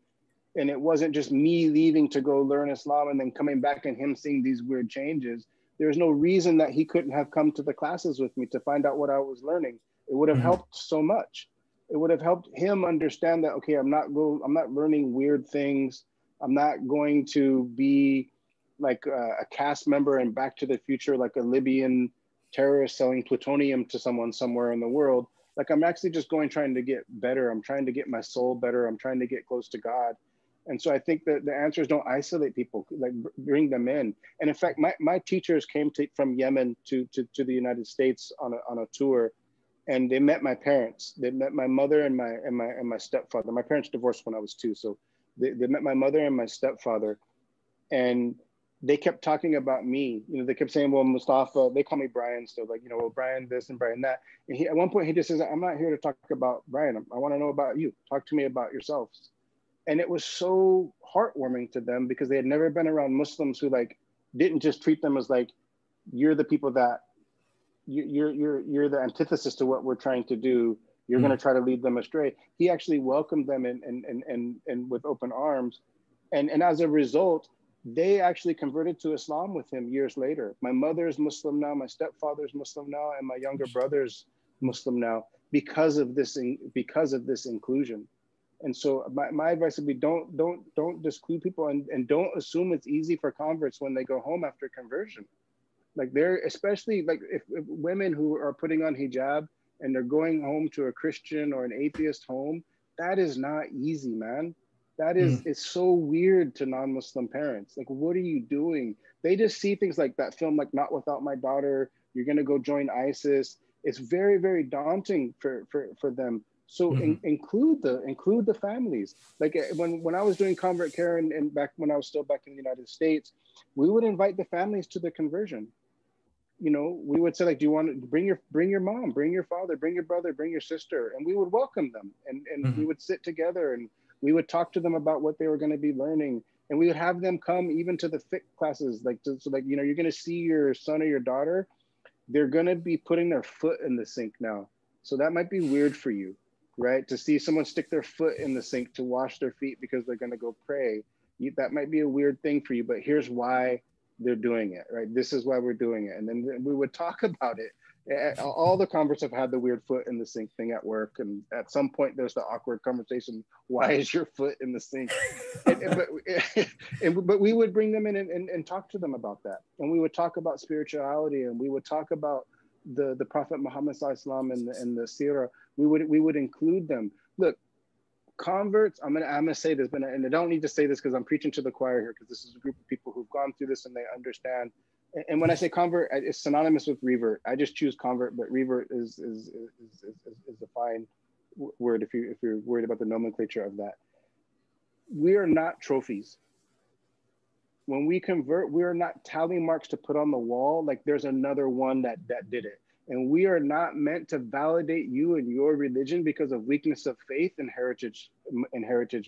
S2: And it wasn't just me leaving to go learn Islam and then coming back and him seeing these weird changes. There's no reason that he couldn't have come to the classes with me to find out what I was learning. It would have helped so much. It would have helped him understand that, okay, I'm not learning weird things. I'm not going to be like a cast member in Back to the Future, like a Libyan terrorist selling plutonium to someone somewhere in the world. Like, I'm actually just trying to get better. I'm trying to get my soul better. I'm trying to get close to God. And so I think that the answer is don't isolate people, like bring them in. And in fact, my teachers came from Yemen to the United States on a tour, and they met my parents. They met my mother and my stepfather. My parents divorced when I was 2, so they met my mother and my stepfather, and they kept talking about me. They kept saying, "Well, Mustafa," they call me Brian still, like, "Well, Brian this and Brian that." And at one point he just says, "I'm not here to talk about Brian. I want to know about you. Talk to me about yourselves." And it was so heartwarming to them, because they had never been around Muslims who didn't just treat them as like, "You're the people that you're the antithesis to what we're trying to do. You're going to try to lead them astray." He actually welcomed them and with open arms. And as a result, they actually converted to Islam with him years later. My mother's Muslim now, my stepfather's Muslim now, and my younger brother's Muslim now, because of this inclusion. And so my advice would be don't disclude people, and don't assume it's easy for converts when they go home after conversion. Like, they're, especially like if women who are putting on hijab and they're going home to a Christian or an atheist home, that is not easy, man. That is, it's so weird to non-Muslim parents. Like, what are you doing? They just see things like that film, like Not Without My Daughter. You're going to go join ISIS. It's very, very daunting for them. So include the families. Like, when I was doing convert care and back when I was still back in the United States, we would invite the families to the conversion. We would say, like, "Do you want to bring your mom, bring your father, bring your brother, bring your sister?" And we would welcome them, and we would sit together and We would talk to them about what they were going to be learning. And we would have them come even to the fiqh classes, like, so like, you know, you're going to see your son or your daughter, they're going to be putting their foot in the sink now. So that might be weird for you, right? To see someone stick their foot in the sink to wash their feet because they're going to go pray. That might be a weird thing for you, but here's why they're doing it, right? This is why we're doing it. And then we would talk about it. All the converts have had the weird foot in the sink thing at work. And at some point there's the awkward conversation. Why is your foot in the sink? But we would bring them in and talk to them about that. And we would talk about spirituality, and we would talk about the Prophet Muhammad Sallallahu Alaihi Wasallam and the Sirah. We would include them. Look, converts, I'm gonna say this, but and I don't need to say this because I'm preaching to the choir here, because this is a group of people who've gone through this and they understand. And when I say convert, it's synonymous with revert. I just choose convert, but revert is a fine word if you're worried about the nomenclature of that. We are not trophies. When we convert, we are not tally marks to put on the wall. Like there's another one that did it. And we are not meant to validate you and your religion because of weakness of faith and heritage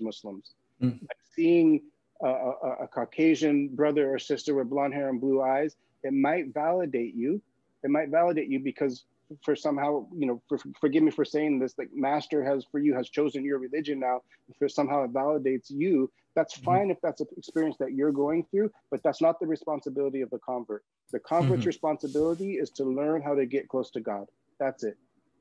S2: Muslims.
S1: Mm.
S2: Like seeing a Caucasian brother or sister with blonde hair and blue eyes, it might validate you. It might validate you because for somehow, you know, forgive me for saying this, like master has chosen your religion now. If somehow it validates you, that's fine if that's an experience that you're going through, but that's not the responsibility of the convert. The convert's responsibility is to learn how to get close to God. That's it.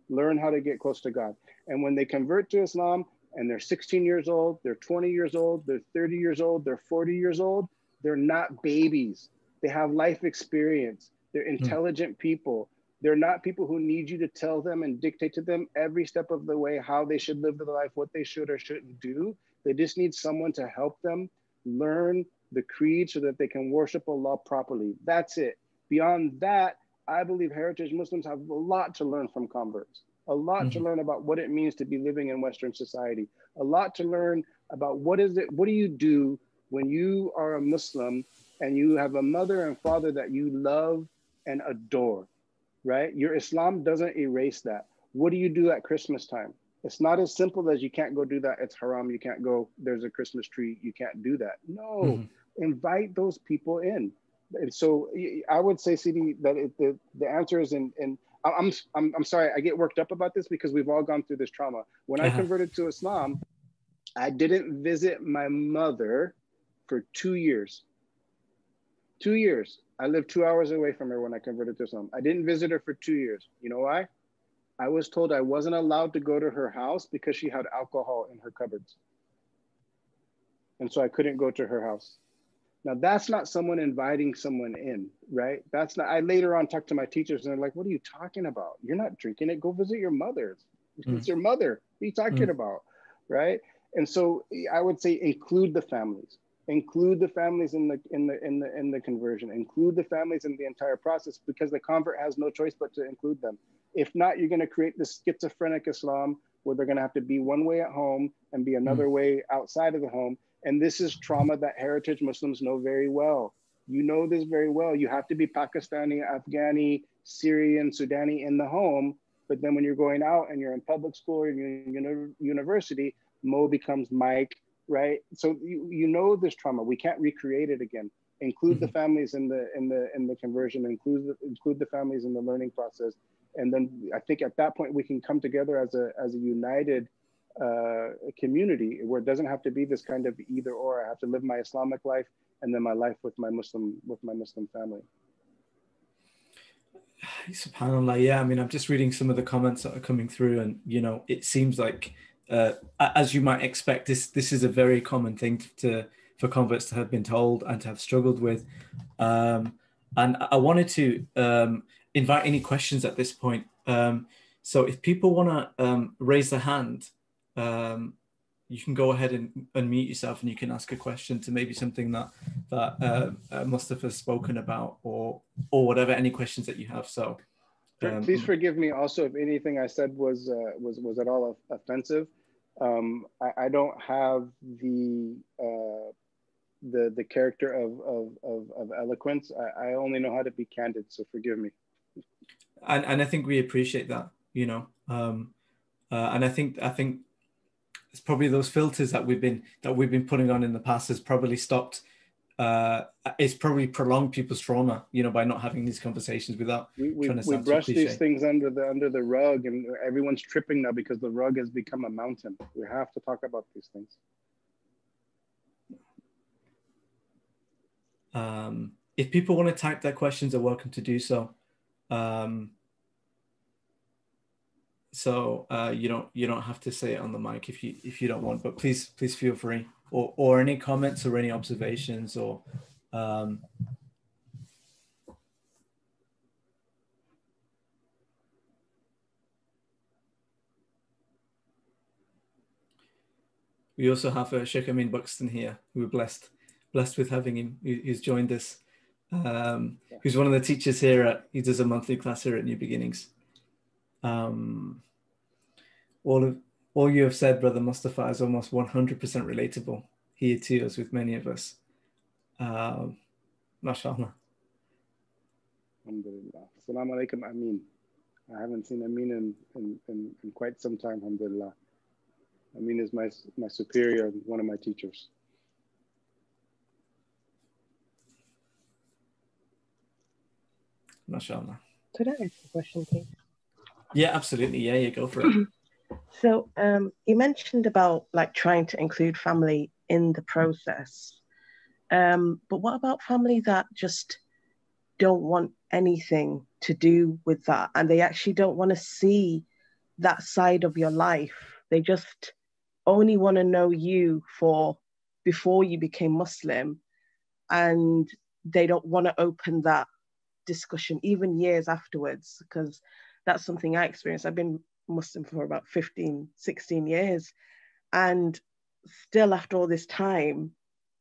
S2: Learn how to get close to God. And when they convert to Islam and they're 16 years old, they're 20 years old, they're 30 years old, they're 40 years old, they're not babies. They have life experience. They're intelligent people. They're not people who need you to tell them and dictate to them every step of the way how they should live their life, what they should or shouldn't do. They just need someone to help them learn the creed so that they can worship Allah properly. That's it. Beyond that, I believe heritage Muslims have a lot to learn from converts, a lot to learn about what it means to be living in Western society, a lot to learn about what do you do when you are a Muslim and you have a mother and father that you love and adore, right? Your Islam doesn't erase that. What do you do at Christmas time? It's not as simple as you can't go do that. It's haram. You can't go, there's a Christmas tree. You can't do that. No, invite those people in. And so I would say, CD, that the answer is I'm sorry, I get worked up about this because we've all gone through this trauma. When I converted to Islam, I didn't visit my mother for 2 years. 2 years. I lived 2 hours away from her when I converted to Islam. I didn't visit her for 2 years. You know why? I was told I wasn't allowed to go to her house because she had alcohol in her cupboards. And so I couldn't go to her house. Now that's not someone inviting someone in, right? That's not, I later on talked to my teachers and they're like, what are you talking about? You're not drinking it, go visit your mother. It's your mother, what are you talking about, right? And so I would say include the families. Include the families in the conversion. Include the families in the entire process because the convert has no choice but to include them. If not, you're going to create this schizophrenic Islam where they're going to have to be one way at home and be another way outside of the home. And this is trauma that heritage Muslims know very well. You know this very well. You have to be Pakistani, Afghani, Syrian, Sudani in the home. But then when you're going out and you're in public school or you're university, Mo becomes Mike. Right, so you know this trauma. We can't recreate it again. Include the families in the conversion. Include the families in the learning process, and then I think at that point we can come together as a united community where it doesn't have to be this kind of either or. I have to live my Islamic life and then my life with my Muslim family.
S1: SubhanAllah, yeah. I mean, I'm just reading some of the comments that are coming through, and you know, it seems like, as you might expect, this is a very common thing for converts to have been told and to have struggled with. And I wanted to invite any questions at this point. So if people want to raise their hand, you can go ahead and unmute yourself, and you can ask a question to maybe something that Mustafa's spoken about, or whatever, any questions that you have. So
S2: please forgive me also if anything I said was at all offensive. I don't have the character of eloquence. I only know how to be candid, so forgive me.
S1: And I think we appreciate that, you know. And I think it's probably those filters that we've been putting on in the past has probably stopped. It's probably prolonged people's trauma, you know, by not having these conversations without trying to
S2: We
S1: sound too
S2: brush these
S1: cliche.
S2: things under the rug, and everyone's tripping now because the rug has become a mountain. We have to talk about these things.
S1: If people want to type their questions, they're welcome to do so. You don't have to say it on the mic if you don't want, but please feel free. Or any comments or any observations or we also have Sheikh Amin Buxton here, who we're blessed with having him. He's joined us. Who's one of the teachers here he does a monthly class here at New Beginnings. All you have said, Brother Mustafa, is almost 100% relatable here too, as with many of us. MashaAllah.
S2: Alhamdulillah. Assalamu alaikum, Amin. I haven't seen Amin in quite some time, alhamdulillah. Amin is my superior, one of my teachers.
S1: MashaAllah.
S3: Could I ask a question, please?
S1: Yeah, absolutely. Yeah, go for it.
S3: So you mentioned about like trying to include family in the process. But what about family that just don't want anything to do with that, and they actually don't want to see that side of your life? They just only want to know you for before you became Muslim, and they don't want to open that discussion even years afterwards, because that's something I experienced. I've been Muslim for about 15, 16 years. And still after all this time,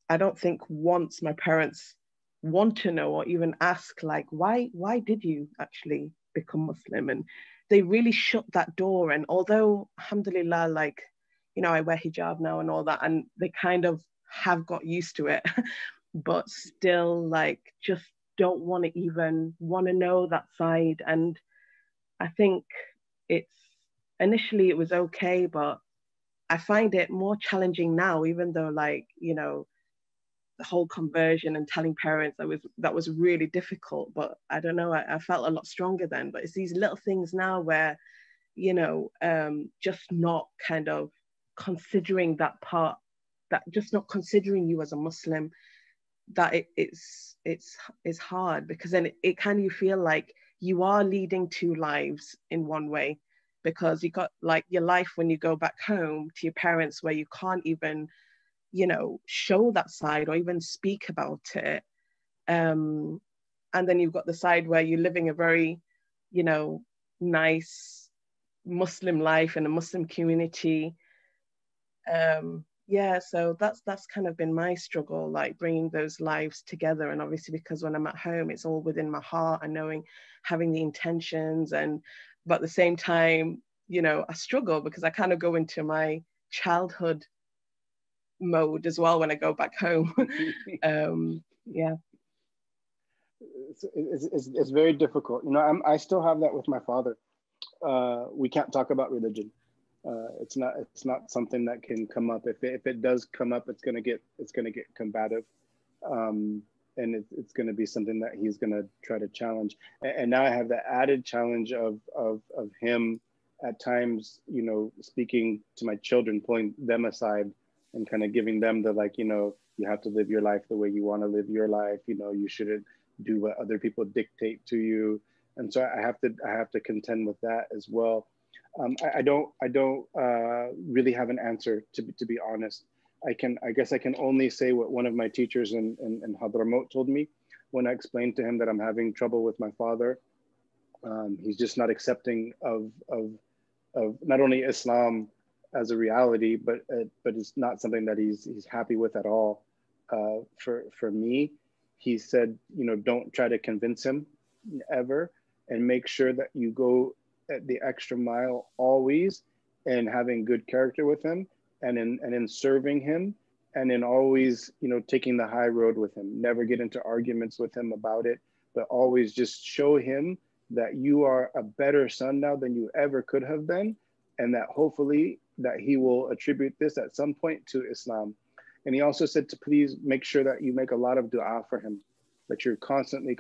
S3: I don't think once my parents want to know or even ask, like, why did you actually become Muslim? And they really shut that door. And although, alhamdulillah, like, you know, I wear hijab now and all that, and they kind of have got used to it, but still, like, just don't want to even want to know that side. And I think initially it was okay, but I find it more challenging now, even though, like, you know, the whole conversion and telling parents that was really difficult. But I don't know, I felt a lot stronger then. But it's these little things now where, you know, just not kind of considering that part, that just not considering you as a Muslim, that it's hard, because then it kind of, you feel like you are leading two lives in one way, because you got like your life when you go back home to your parents where you can't even, you know, show that side or even speak about it. And then you've got the side where you're living a very, you know, nice Muslim life in a Muslim community. Yeah, so that's kind of been my struggle, like bringing those lives together. And obviously, because when I'm at home, it's all within my heart and knowing, having the intentions, but at the same time, you know, I struggle because I kind of go into my childhood mode as well when I go back home. Yeah.
S2: It's very difficult. You know, I still have that with my father. We can't talk about religion. It's not something that can come up. If it does come up, it's gonna get combative, and it's gonna be something that he's gonna try to challenge. And now I have the added challenge of him at times, you know, speaking to my children, pulling them aside and kind of giving them the, like, you know, you have to live your life the way you want to live your life. You know, you shouldn't do what other people dictate to you. And so I have to contend with that as well. I don't really have an answer, to be honest. I guess I can only say what one of my teachers in Hadramaut told me when I explained to him that I'm having trouble with my father. He's just not accepting of not only Islam as a reality, but it's not something that he's happy with at all. For me, he said, you know, don't try to convince him ever, and make sure that you go at the extra mile always, and having good character with him, and in serving him, and in always, you know, taking the high road with him. Never get into arguments with him about it, but always just show him that you are a better son now than you ever could have been, and that hopefully that he will attribute this at some point to Islam. And he also said to please make sure that you make a lot of dua for him, that you're constantly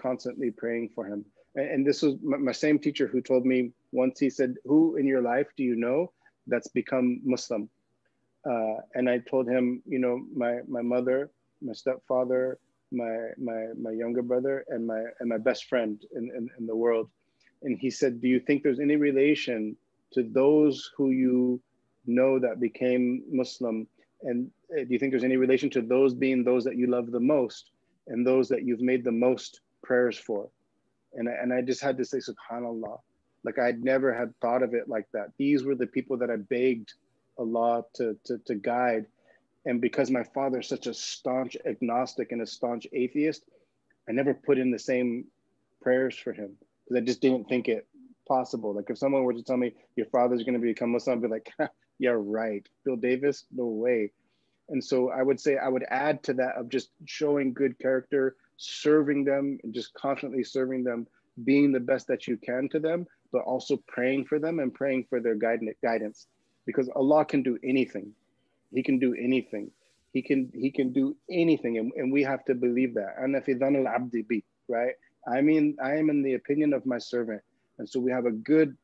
S2: praying for him. And this was my same teacher who told me once, he said, who in your life do you know that's become Muslim? And I told him, you know, my mother, my stepfather, my younger brother, and my best friend in the world. And he said, do you think there's any relation to those who you know that became Muslim? And do you think there's any relation to those being those that you love the most and those that you've made the most prayers for? And I just had to say, subhanallah, like I'd never had thought of it like that. These were the people that I begged Allah to guide. And because my father is such a staunch agnostic and a staunch atheist, I never put in the same prayers for him because I just didn't think it possible. Like if someone were to tell me your father's going to become Muslim, I'd be like, yeah, right. Bill Davis, no way. And so I would say I would add to that of just showing good character, serving them, and just constantly serving them, being the best that you can to them, but also praying for them and praying for their guidance. Because Allah can do anything. He can do anything. He can do anything. And we have to believe that. Ana fi dhanil abdi bi, right? I mean, I am in the opinion of my servant. And so we have a good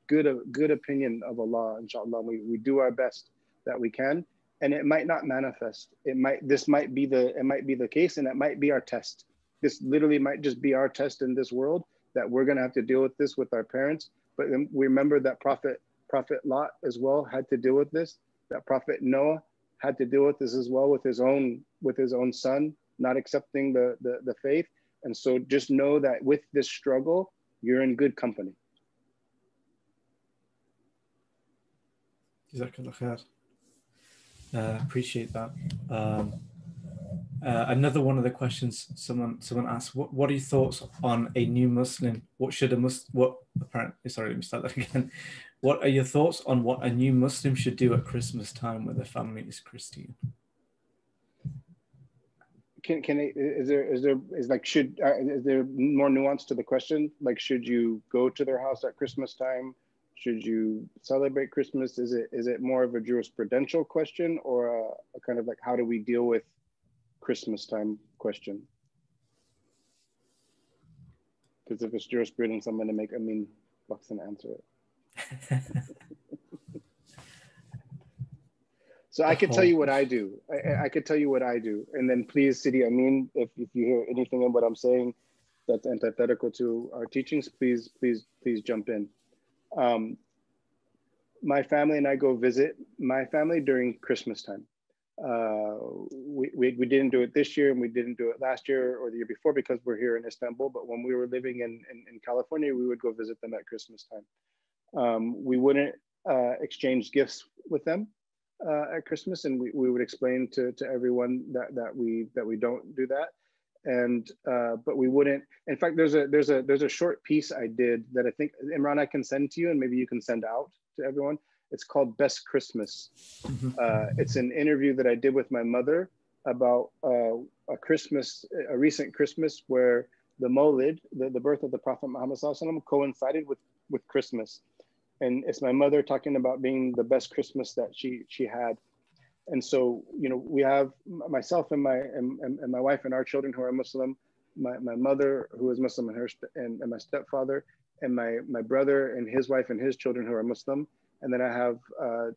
S2: opinion of Allah, inshallah. We do our best that we can. And it might not manifest. It might be the case, and it might be our test. This literally might just be our test in this world, that we're gonna have to deal with this with our parents. But then we remember that Prophet Lot as well had to deal with this, that Prophet Noah had to deal with this as well with his own son, not accepting the faith. And so just know that with this struggle, you're in good company.
S1: Jazakallah khair. Appreciate that. Another one of the questions someone asked, what are your thoughts on a new Muslim? What are your thoughts on what a new Muslim should do at Christmas time when their family is Christian?
S2: Is there more nuance to the question? Like, should you go to their house at Christmas time? Should you celebrate Christmas? Is it more of a jurisprudential question, or a kind of like, how do we deal with Christmas time question? Because if it's jurisprudence, I'm going to make Amin Buxton answer it. So I could tell you what I do. I could tell you what I do. And then please, Sidi Amin, if you hear anything in what I'm saying that's antithetical to our teachings, please jump in. My family and I go visit my family during Christmas time. We didn't do it this year, and we didn't do it last year or the year before because we're here in Istanbul. But when we were living in California, we would go visit them at Christmas time. We wouldn't exchange gifts with them at Christmas, and we would explain to everyone that we don't do that. And but we wouldn't. In fact, there's a short piece I did that I think, Imran, I can send to you, and maybe you can send out to everyone. It's called Best Christmas. It's an interview that I did with my mother about a recent Christmas where the Mawlid, the birth of the Prophet Muhammad ﷺ, coincided with Christmas. And it's my mother talking about being the best Christmas that she had. And so, you know, we have myself and my wife and our children who are Muslim, my mother who is Muslim, and my stepfather, and my brother and his wife and his children who are Muslim. And then I have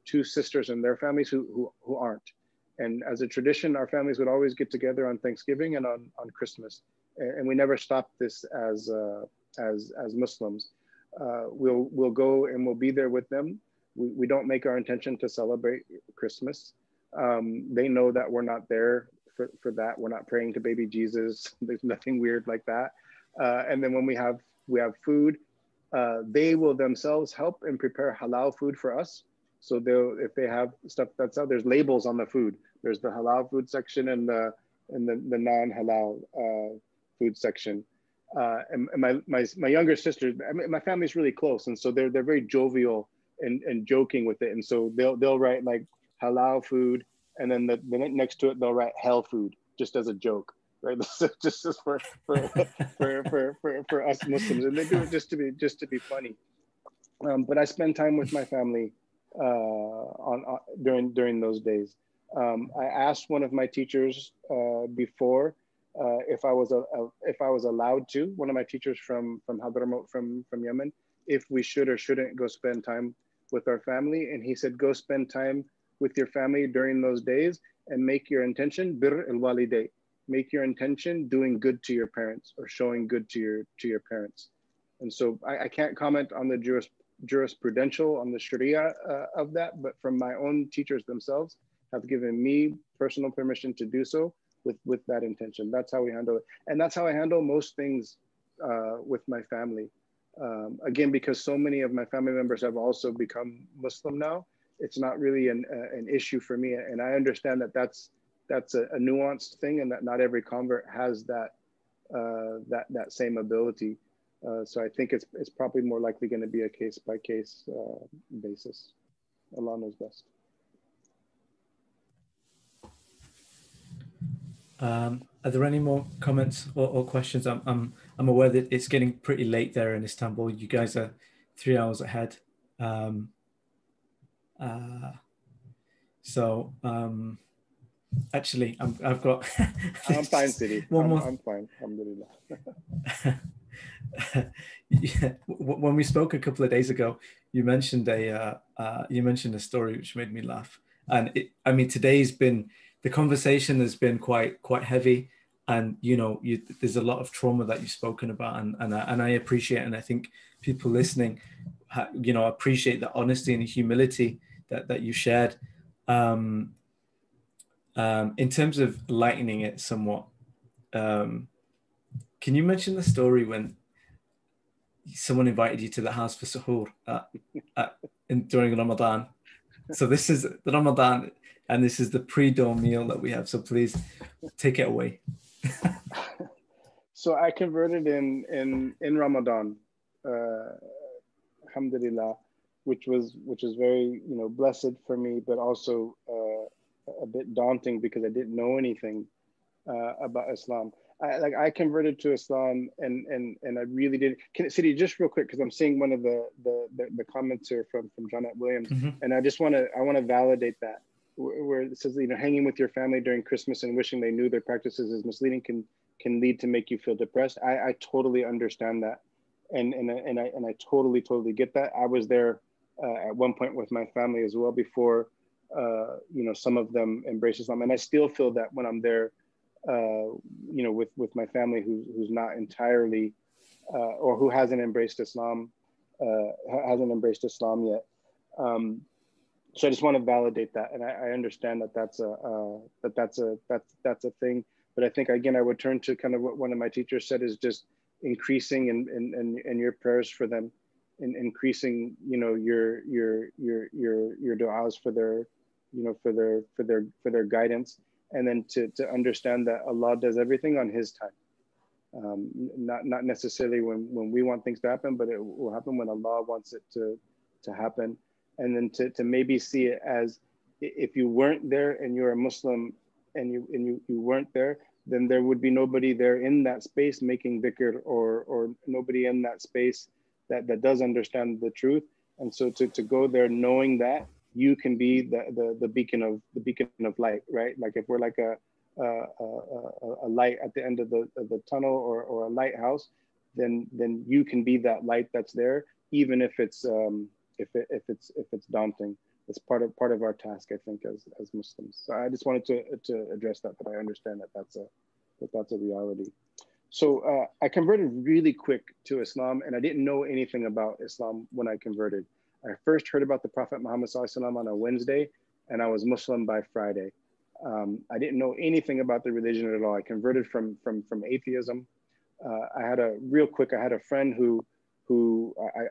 S2: two sisters and their families who aren't. And as a tradition, our families would always get together on Thanksgiving and on Christmas. And we never stopped this as Muslims. We'll go and we'll be there with them. We don't make our intention to celebrate Christmas. They know that we're not there for that. We're not praying to baby Jesus. There's nothing weird like that. And then when we have food, they will themselves help and prepare halal food for us. So if they have stuff that's out, there's labels on the food. There's the halal food section and the non-halal food section. And my younger sisters, I mean, my family's really close, and so they're very jovial and joking with it. And so they'll write like halal food, and then the next to it they'll write hell food just as a joke, right? just for us Muslims, and they do it just to be funny. But I spend time with my family during those days. I asked one of my teachers before if I was allowed to. One of my teachers from Hadramaut, from Yemen, if we should or shouldn't go spend time with our family, and he said, go spend time with your family during those days and make your intention bir al waliday. Make your intention doing good to your parents or showing good to your parents. And so I can't comment on the jurisprudential, on the Sharia of that, but from my own teachers themselves have given me personal permission to do so with that intention. That's how we handle it. And that's how I handle most things with my family. Again, because so many of my family members have also become Muslim now, it's not really an issue for me. And I understand that that's a nuanced thing, and that not every convert has that same ability. So I think it's probably more likely going to be a case by case basis. Allah knows best.
S1: Are there any more comments or questions? I'm aware that it's getting pretty late there in Istanbul. You guys are 3 hours ahead. Actually, I've got.
S2: I'm fine, Sidi. I'm fine. Alhamdulillah.
S1: Yeah, when we spoke a couple of days ago, you mentioned a story which made me laugh, and I mean, the conversation has been quite heavy, and there's a lot of trauma that you've spoken about, and I appreciate, and I think people listening, appreciate the honesty and the humility that you shared. In terms of lightening it somewhat, can you mention the story when someone invited you to the house for suhoor during Ramadan? So this is the Ramadan, and this is the pre-dawn meal that we have. So please take it away.
S2: So I converted in Ramadan, alhamdulillah, which was very blessed for me, but also a bit daunting because I didn't know anything about Islam. I converted to Islam, and I really did. Sidi, just real quick, because I'm seeing one of the comments here from Janet Williams, and I want to validate that, where it says, hanging with your family during Christmas and wishing they knew their practices is misleading can lead to make you feel depressed. I totally understand that, and I totally get that. I was there at one point with my family as well before some of them embrace Islam, and I still feel that when I'm there. With my family who's not entirely or who hasn't embraced Islam yet. So I just want to validate that, and I understand that's a thing. But I think again I would turn to kind of what one of my teachers said is just increasing in your prayers for them, and increasing your du'as for their guidance. And then to understand that Allah does everything on His time, not necessarily when we want things to happen, but it will happen when Allah wants it to happen. And then to maybe see it as, if you weren't there and you're a Muslim and you weren't there, then there would be nobody there in that space making dhikr, or nobody in that space that does understand the truth. And so to go there knowing that you can be the beacon of light, right? Like if we're like a light at the end of the tunnel or a lighthouse, then you can be that light that's there, even if it's daunting. It's part of our task, I think, as Muslims. So I just wanted to address that I understand that's a reality. So I converted really quick to Islam, and I didn't know anything about Islam when I converted. I first heard about the Prophet Muhammad ﷺ on a Wednesday, and I was Muslim by Friday. I didn't know anything about the religion at all. I converted from atheism. I had a friend who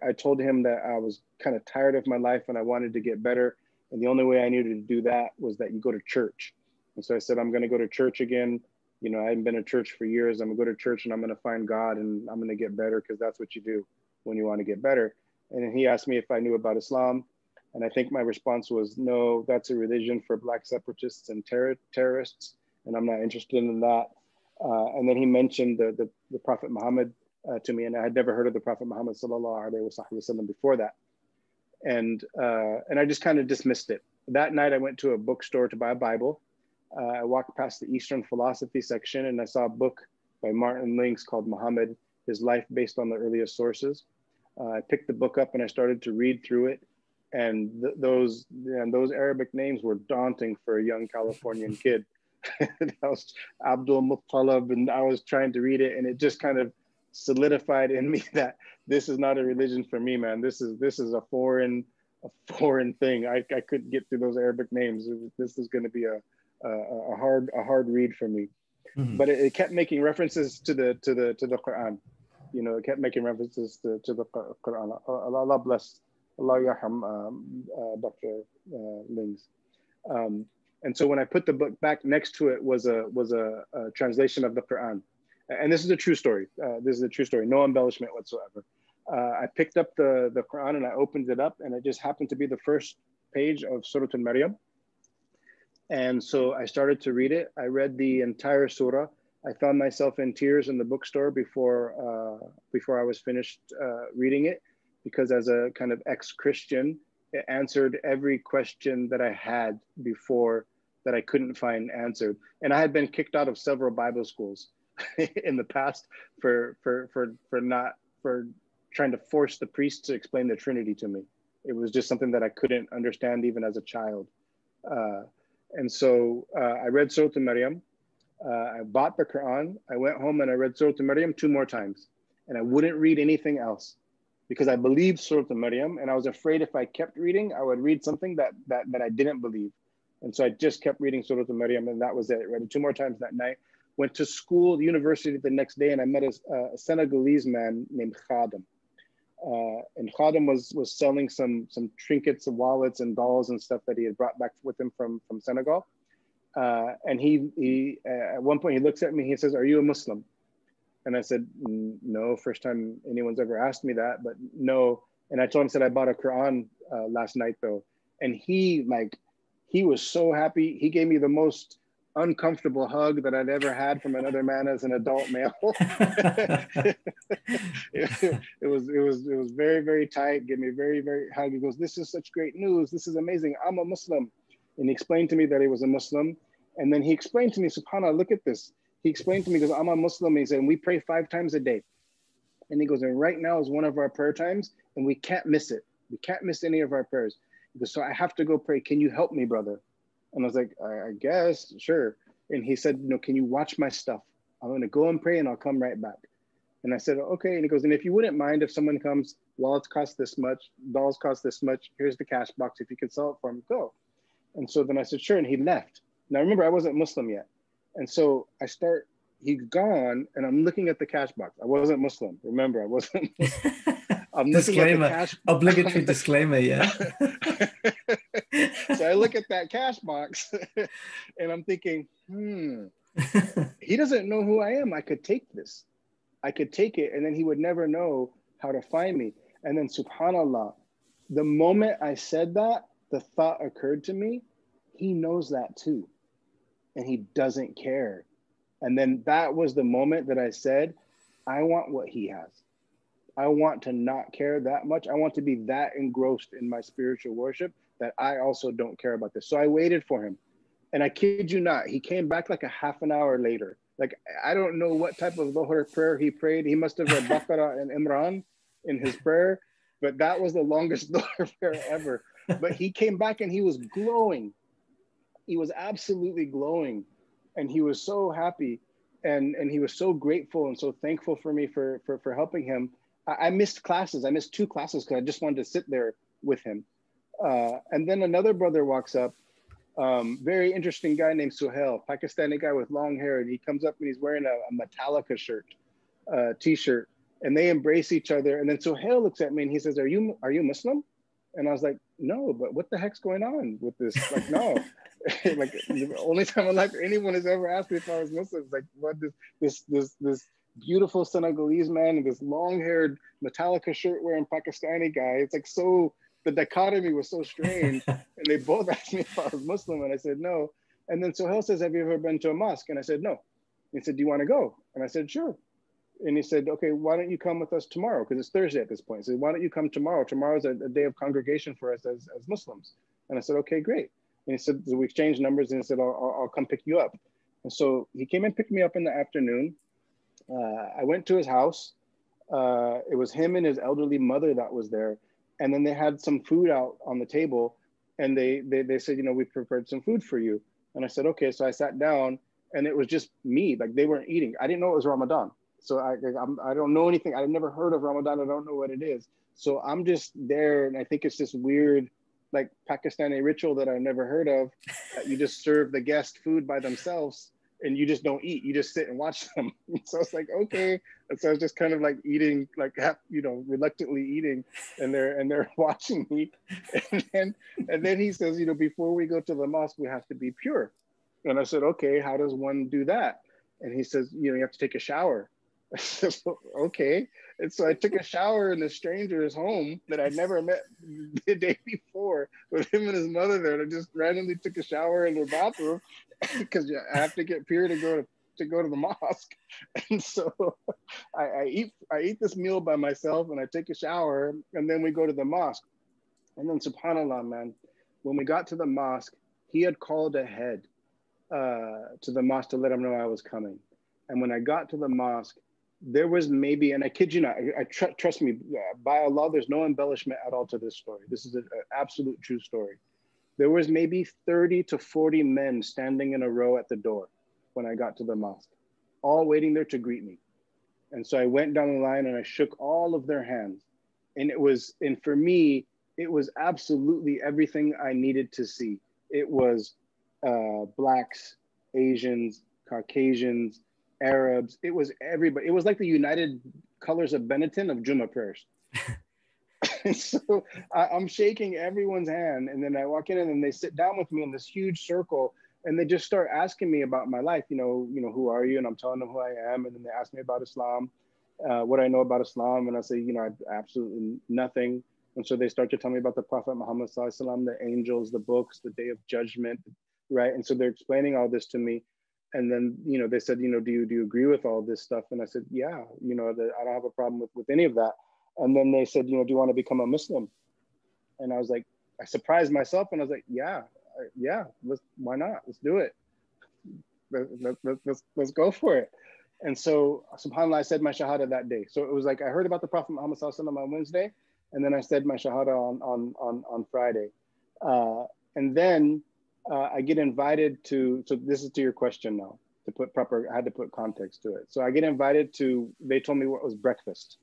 S2: I told him that I was kind of tired of my life and I wanted to get better. And the only way I knew to do that was that you go to church. And so I said, I'm going to go to church again. I hadn't been to church for years. I'm going to go to church and I'm going to find God and I'm going to get better, because that's what you do when you want to get better. And he asked me if I knew about Islam. And I think my response was, no, that's a religion for Black separatists and terrorists, and I'm not interested in that. And then he mentioned the Prophet Muhammad to me, and I had never heard of the Prophet Muhammad sallallahu alaihi wasallam before that. And I just kind of dismissed it. That night I went to a bookstore to buy a Bible. I walked past the Eastern philosophy section and I saw a book by Martin Links called Muhammad, His Life Based on the Earliest Sources. I picked the book up and I started to read through it. And those Arabic names were daunting for a young Californian kid. That was Abdul Muttalib, and I was trying to read it, and it just kind of solidified in me that this is not a religion for me, man. This is a foreign thing. I couldn't get through those Arabic names. This is going to be a hard read for me. Mm-hmm. But it kept making references to the Quran. You know, it kept making references to the Quran. Allah bless, Allah yarham Dr. Lings. And so when I put the book back next to it was a translation of the Quran. And this is a true story. This is a true story, no embellishment whatsoever. I picked up the Quran and I opened it up, and it just happened to be the first page of Surah Al-Maryam. And so I started to read it. I read the entire surah. I found myself in tears in the bookstore before I was finished reading it, because as a kind of ex-Christian, it answered every question that I had before that I couldn't find answered. And I had been kicked out of several Bible schools in the past for trying to force the priest to explain the Trinity to me. It was just something that I couldn't understand even as a child. And so I read Surah Al-Maryam. I bought the Quran. I went home and I read Surah Al-Maryam 2 more times. And I wouldn't read anything else because I believed Surah Al-Maryam, and I was afraid if I kept reading, I would read something that I didn't believe. And so I just kept reading Surah Al-Maryam, and that was it. I read it 2 more times that night. Went to school, university the next day, and I met a Senegalese man named Khadim. And Khadim was selling some trinkets and wallets and dolls and stuff that he had brought back with him from Senegal. And he at one point he looks at me, he says, "Are you a Muslim?" And I said, "No, first time anyone's ever asked me that, but no." And I told him, I bought a Quran last night though. And he was so happy. He gave me the most uncomfortable hug that I'd ever had from another man as an adult male. it was very, very tight. Gave me a very, very hug. He goes, "This is such great news. This is amazing. I'm a Muslim." And he explained to me that he was a Muslim. And then he explained to me, subhanAllah, look at this. He explained to me, he goes, "I'm a Muslim." He said, "And we pray 5 times a day." And he goes, "And right now is one of our prayer times, and we can't miss it. We can't miss any of our prayers." He goes, "So I have to go pray. Can you help me, brother?" And I was like, I guess, sure. And he said, "Can you watch my stuff? I'm going to go and pray and I'll come right back." And I said, "Okay." And he goes, "And if you wouldn't mind if someone comes, wallets cost this much, dolls cost this much, here's the cash box. If you could sell it for him, go." And so then I said, "Sure." And he left. Now remember, I wasn't Muslim yet. And so he's gone and I'm looking at the cash box. I wasn't Muslim. Remember, I wasn't Muslim. I'm
S1: disclaimer, obligatory disclaimer, yeah.
S2: So I look at that cash box and I'm thinking, he doesn't know who I am. I could take this. I could take it and then he would never know how to find me. And then subhanAllah, the moment I said that, the thought occurred to me, he knows that too. And he doesn't care. And then that was the moment that I said, I want what he has. I want to not care that much. I want to be that engrossed in my spiritual worship that I also don't care about this. So I waited for him. And I kid you not, he came back like a half an hour later. Like, I don't know what type of Dhuhr prayer he prayed. He must have read Baqarah and Imran in his prayer, but that was the longest Dhuhr prayer ever. But he came back and he was glowing. He was absolutely glowing. And he was so happy. And he was so grateful and so thankful for me for helping him. I missed classes. I missed 2 classes because I just wanted to sit there with him. And then another brother walks up, very interesting guy named Suhail, Pakistani guy with long hair. And he comes up and he's wearing a Metallica shirt, t-shirt, and they embrace each other. And then Suhail looks at me and he says, are you Muslim? And I was like, "No, but what the heck's going on with this?" Like, no. Like, the only time in life anyone has ever asked me if I was Muslim. It's like, what, this beautiful Senegalese man and this long-haired Metallica shirt wearing Pakistani guy. It's like, so the dichotomy was so strange. And they both asked me if I was Muslim, and I said no. And then Sohail says, "Have you ever been to a mosque?" And I said no. He said, "Do you want to go?" And I said, "Sure." And he said, okay, why don't you come with us tomorrow? Because it's Thursday at this point. He said, why don't you come tomorrow? Tomorrow's a day of congregation for us as Muslims. And I said, okay, great. And he said, so we exchanged numbers, and he said, I'll come pick you up. And so he came and picked me up in the afternoon. I went to his house. It was him and his elderly mother that was there. And then they had some food out on the table, and they said, we prepared some food for you. And I said, okay. So I sat down, and it was just me. Like, they weren't eating. I didn't know it was Ramadan. So I don't know anything. I've never heard of Ramadan. I don't know what it is. So I'm just there, and I think it's this weird, like, Pakistani ritual that I've never heard of, that you just serve the guest food by themselves, and you just don't eat. You just sit and watch them. So it's like, okay. And so I was just kind of like eating, like, reluctantly eating, and they're watching me. And then he says, before we go to the mosque, we have to be pure. And I said, okay, how does one do that? And he says, you have to take a shower. I said, okay. And so I took a shower in a stranger's home that I'd never met the day before, with him and his mother there. And I just randomly took a shower in their bathroom because I have to get pure to go to the mosque. And so I eat this meal by myself, and I take a shower, and then we go to the mosque. And then, subhanAllah, man, when we got to the mosque, he had called ahead to the mosque to let him know I was coming. And when I got to the mosque, there was maybe, and I kid you not, trust me, by Allah, there's no embellishment at all to this story. This is an absolute true story. There was maybe 30 to 40 men standing in a row at the door when I got to the mosque, all waiting there to greet me. And so I went down the line, and I shook all of their hands. And for me, it was absolutely everything I needed to see. It was Blacks, Asians, Caucasians, Arabs. It was everybody. It was like the United Colors of Benetton of Jummah prayers. And so I'm shaking everyone's hand, and then I walk in, and then they sit down with me in this huge circle, and they just start asking me about my life. Who are you? And I'm telling them who I am, and then they ask me about Islam, what I know about Islam, and I say, absolutely nothing. And so they start to tell me about the Prophet Muhammad Sallallahu Alaihi Wasallam, the angels, the books, the Day of Judgment, right? And so they're explaining all this to me. And then, they said, do you agree with all this stuff? And I said, yeah, that I don't have a problem with any of that. And then they said, do you want to become a Muslim? And I was like, I surprised myself, and I was like, yeah, why not? Let's do it. Let's go for it. And so, subhanAllah, I said my shahada that day. So it was like, I heard about the Prophet Muhammad Sallallahu Alaihi Wasallam on Wednesday, and then I said my shahada on Friday. And then I get invited to, so this is to your question now, I had to put context to it. So I get invited to, they told me what was breakfast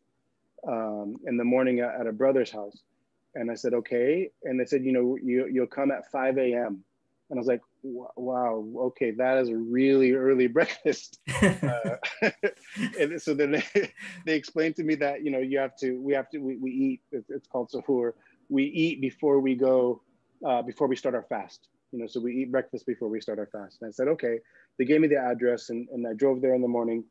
S2: in the morning at a brother's house. And I said, okay. And they said, you'll come at 5 a.m. And I was like, wow, okay, that is a really early breakfast. And so then they explained to me that, we eat, it's called sahur. We eat before we start our fast. So we eat breakfast before we start our fast. And I said, okay. They gave me the address, and I drove there in the morning,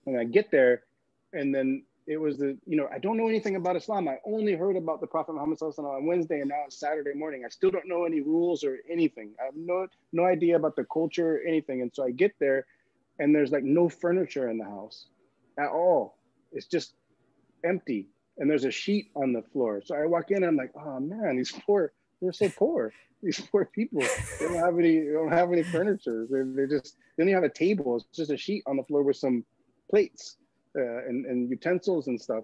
S2: and I get there, and then it was I don't know anything about Islam. I only heard about the Prophet Muhammad Sallallahu Alaihi Wasallam on Wednesday, and now it's Saturday morning. I still don't know any rules or anything. I have no idea about the culture or anything. And so I get there, and there's like no furniture in the house at all. It's just empty, and there's a sheet on the floor. So I walk in, and I'm like, oh man, they're so poor. These poor people, they don't have any furniture. They don't even have a table. It's just a sheet on the floor with some plates and utensils and stuff.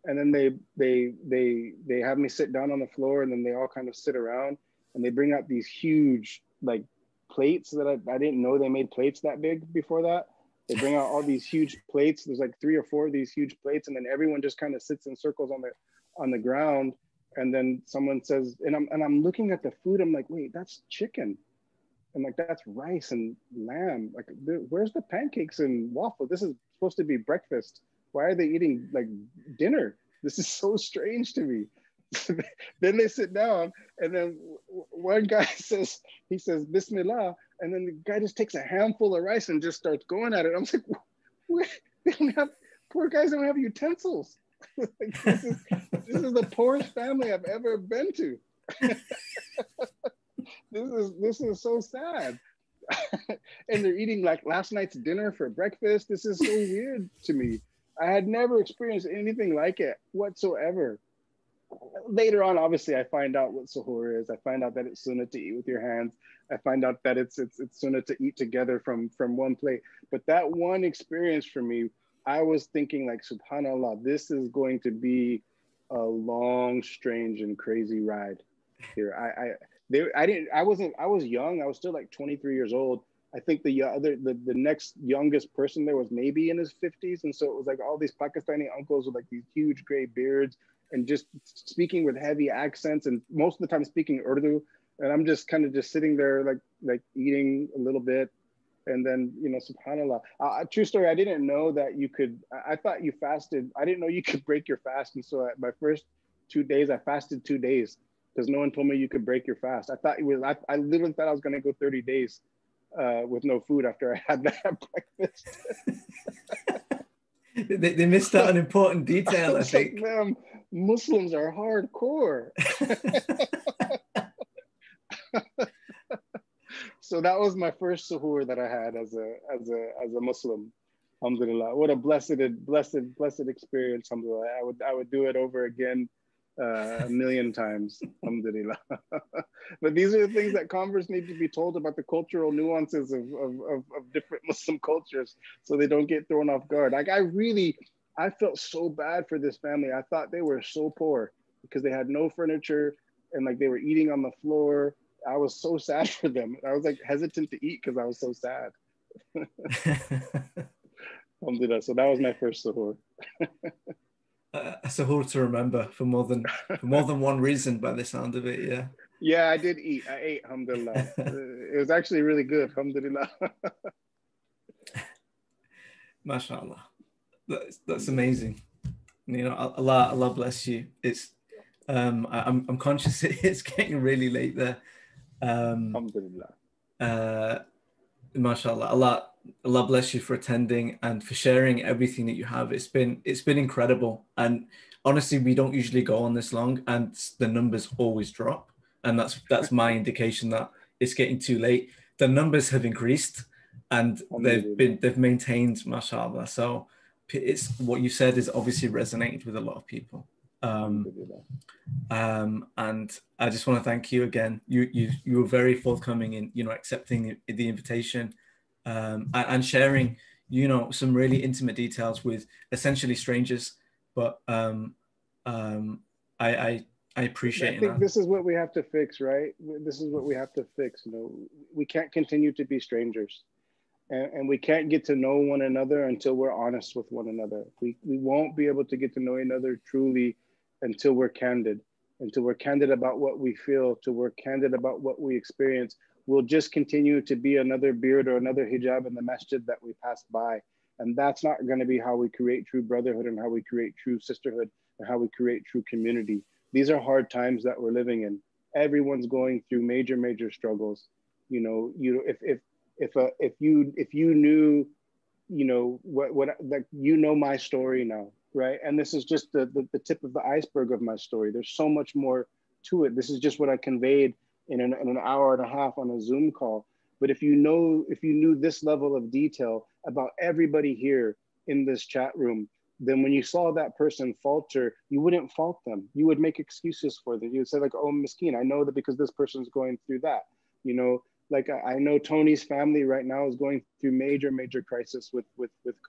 S2: And then they have me sit down on the floor, and then they all kind of sit around, and they bring out these huge like plates that I didn't know they made plates that big before that. They bring out all these huge plates. There's like 3 or 4 of these huge plates, and then everyone just kind of sits in circles on the ground. And then someone says, and I'm looking at the food. I'm like, wait, that's chicken. And like, that's rice and lamb. Like, where's the pancakes and waffle? This is supposed to be breakfast. Why are they eating like dinner? This is so strange to me. Then they sit down, and then one guy says, Bismillah. And then the guy just takes a handful of rice and just starts going at it. I'm like, what? Poor guys don't have utensils. Like, this is the poorest family I've ever been to. This is so sad. And they're eating like last night's dinner for breakfast. This is so weird to me. I had never experienced anything like it whatsoever. Later on, obviously, I find out what suhoor is. I find out that it's sunnah to eat with your hands. I find out that it's sunnah to eat together from one plate. But that one experience for me, I was thinking like, subhanallah, this is going to be a long, strange, and crazy ride here. I was young. I was still like 23 years old. I think the next youngest person there was maybe in his 50s. And so it was like all these Pakistani uncles with like these huge gray beards and just speaking with heavy accents, and most of the time speaking Urdu. And I'm just kind of just sitting there like eating a little bit. And then, you know, subhanallah, true story, I didn't know that you could, I thought you fasted. I didn't know you could break your fast. And so my first 2 days, I fasted 2 days because no one told me you could break your fast. I thought I literally thought I was going to go 30 days with no food after I had that breakfast.
S1: They missed out an important detail, I think.
S2: Like, them Muslims are hardcore. So that was my first suhoor that I had as a Muslim. Alhamdulillah. What a blessed experience. Alhamdulillah. I would do it over again a million times. Alhamdulillah. But these are the things that converts need to be told about the cultural nuances of different Muslim cultures, so they don't get thrown off guard. Like I felt so bad for this family. I thought they were so poor because they had no furniture and like they were eating on the floor. I was so sad for them. I was like hesitant to eat because I was so sad. Alhamdulillah. So that was my first suhoor.
S1: A suhoor to remember for more than one reason, by the sound of it. Yeah.
S2: Yeah, I did eat. I ate. Alhamdulillah. It was actually really good. Alhamdulillah.
S1: MashaAllah. That's amazing. You know, Allah bless you. It's I'm conscious it's getting really late there.
S2: Alhamdulillah.
S1: MashaAllah. Allah bless you for attending and for sharing everything that you have. It's been incredible. And honestly, we don't usually go on this long, and the numbers always drop. And that's my indication that it's getting too late. The numbers have increased, and they've maintained, mashallah. So it's what you said is obviously resonated with a lot of people. And I just want to thank you again. You were very forthcoming in, you know, accepting the invitation, and sharing, you know, some really intimate details with essentially strangers. But I appreciate.
S2: I think this is what we have to fix, right? This is what we have to fix. You know, we can't continue to be strangers, and we can't get to know one another until we're honest with one another. We won't be able to get to know another truly until we're candid about what we feel, till we're candid about what we experience. We'll just continue to be another beard or another hijab in the masjid that we pass by. And that's not going to be how we create true brotherhood and how we create true sisterhood and how we create true community. These are hard times that we're living in. Everyone's going through major struggles. You know, if you knew, you know, what like, you know, my story now, right? And this is just the tip of the iceberg of my story. There's so much more to it. This is just what I conveyed in an hour and a half on a Zoom call. But if you knew this level of detail about everybody here in this chat room, then when you saw that person falter, you wouldn't fault them. You would make excuses for them. You would say like, oh, miskeen, I know that because this person's going through that. You know, like I know Tony's family right now is going through major crisis with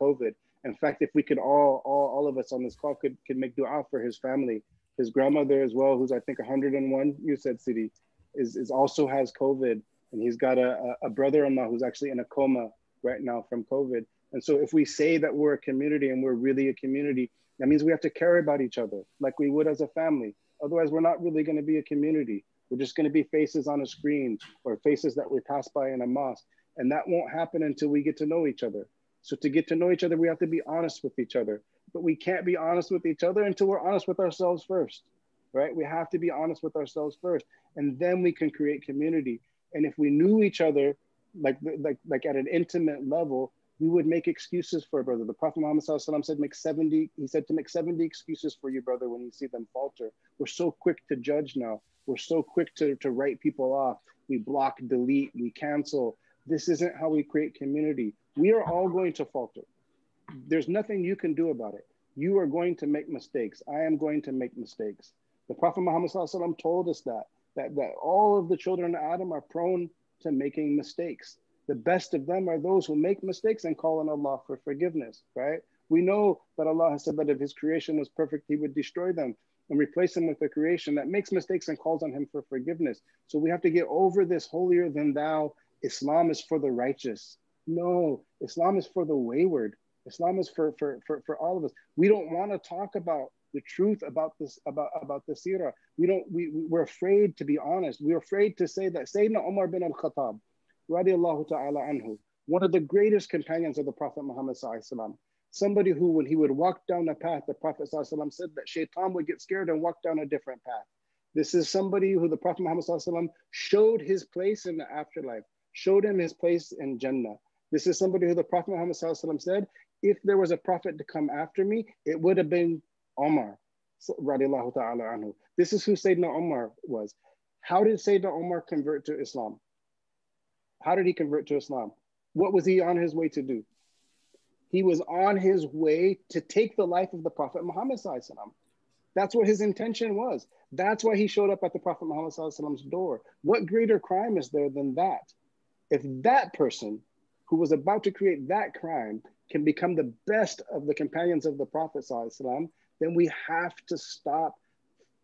S2: COVID. In fact, if we could all of us on this call could make dua for his family, his grandmother as well, who's I think 101, you said, Sidi, is also has COVID, and he's got a brother-in-law who's actually in a coma right now from COVID. And so if we say that we're a community and we're really a community, that means we have to care about each other like we would as a family. Otherwise, we're not really going to be a community. We're just going to be faces on a screen or faces that we pass by in a mosque. And that won't happen until we get to know each other. So to get to know each other, we have to be honest with each other. But we can't be honest with each other until we're honest with ourselves first, right? We have to be honest with ourselves first, and then we can create community. And if we knew each other like at an intimate level, we would make excuses for a brother. The Prophet Muhammad ﷺ said, he said to make 70 excuses for your brother when you see them falter. We're so quick to judge now. We're so quick to write people off. We block, delete, we cancel. This isn't how we create community. We are all going to falter. There's nothing you can do about it. You are going to make mistakes. I am going to make mistakes. The Prophet Muhammad ﷺ told us that all of the children of Adam are prone to making mistakes. The best of them are those who make mistakes and call on Allah for forgiveness, right? We know that Allah has said that if his creation was perfect, he would destroy them and replace them with a creation that makes mistakes and calls on him for forgiveness. So we have to get over this holier than thou. Islam is for the righteous. No, Islam is for the wayward. Islam is for all of us. We don't want to talk about the truth about this, about the seerah. We're afraid to be honest. We're afraid to say that Sayyidina Umar bin al-Khattab, radiallahu ta'ala anhu, one of the greatest companions of the Prophet Muhammad sallallahu alaihi wasallam, somebody who, when he would walk down a path, the Prophet sallallahu alaihi wasallam said that shaitan would get scared and walk down a different path. This is somebody who the Prophet Muhammad sallallahu alaihi wasallam showed his place in the afterlife, showed him his place in Jannah. This is somebody who the Prophet Muhammad sallallahu alaihi wasallam said, if there was a prophet to come after me, it would have been Omar, radiallahu ta'ala anhu. This is who Sayyidina Omar was. How did Sayyidina Omar convert to Islam? How did he convert to Islam? What was he on his way to do? He was on his way to take the life of the Prophet Muhammad sallallahu alaihi wasallam. That's what his intention was. That's why he showed up at the Prophet Muhammad sallallahu alaihi wasallam's door. What greater crime is there than that? If that person who was about to create that crime can become the best of the companions of the Prophet ﷺ, then we have to stop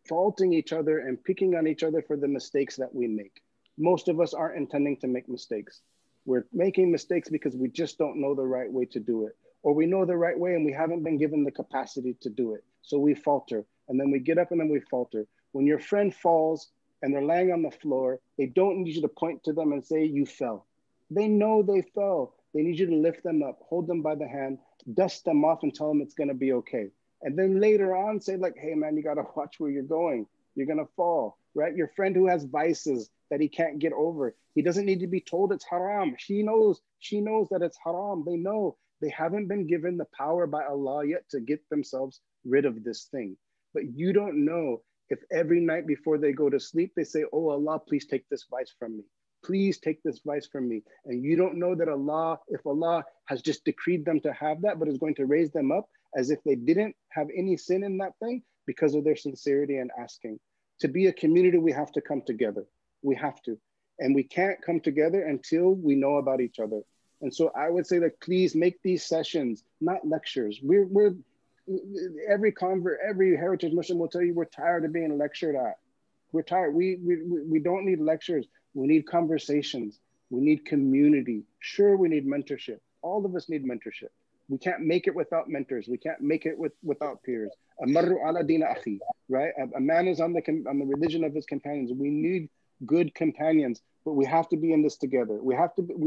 S2: faulting each other and picking on each other for the mistakes that we make. Most of us aren't intending to make mistakes. We're making mistakes because we just don't know the right way to do it. Or we know the right way and we haven't been given the capacity to do it. So we falter, and then we get up and then we falter. When your friend falls and they're laying on the floor, they don't need you to point to them and say, you fell. They know they fell. They need you to lift them up, hold them by the hand, dust them off and tell them it's gonna be okay. And then later on say like, hey man, you gotta watch where you're going. You're gonna fall, right? Your friend who has vices that he can't get over, he doesn't need to be told it's haram. She knows that it's haram. They know. They haven't been given the power by Allah yet to get themselves rid of this thing. But you don't know if every night before they go to sleep, they say, oh Allah, please take this vice from me. Please take this vice from me. And you don't know that Allah, if Allah has just decreed them to have that, but is going to raise them up as if they didn't have any sin in that thing because of their sincerity and asking. To be a community, we have to come together. We have to. And we can't come together until we know about each other. And so I would say that please make these sessions, not lectures. We're every convert, every heritage Muslim will tell you we're tired of being lectured at. We're tired. We don't need lectures. We need conversations. We need community. Sure, we need mentorship. All of us need mentorship. We can't make it without mentors. We can't make it without peers. Amarru ala dina akhi, right? A man is on the religion of his companions. We need good companions, but we have to be in this together. We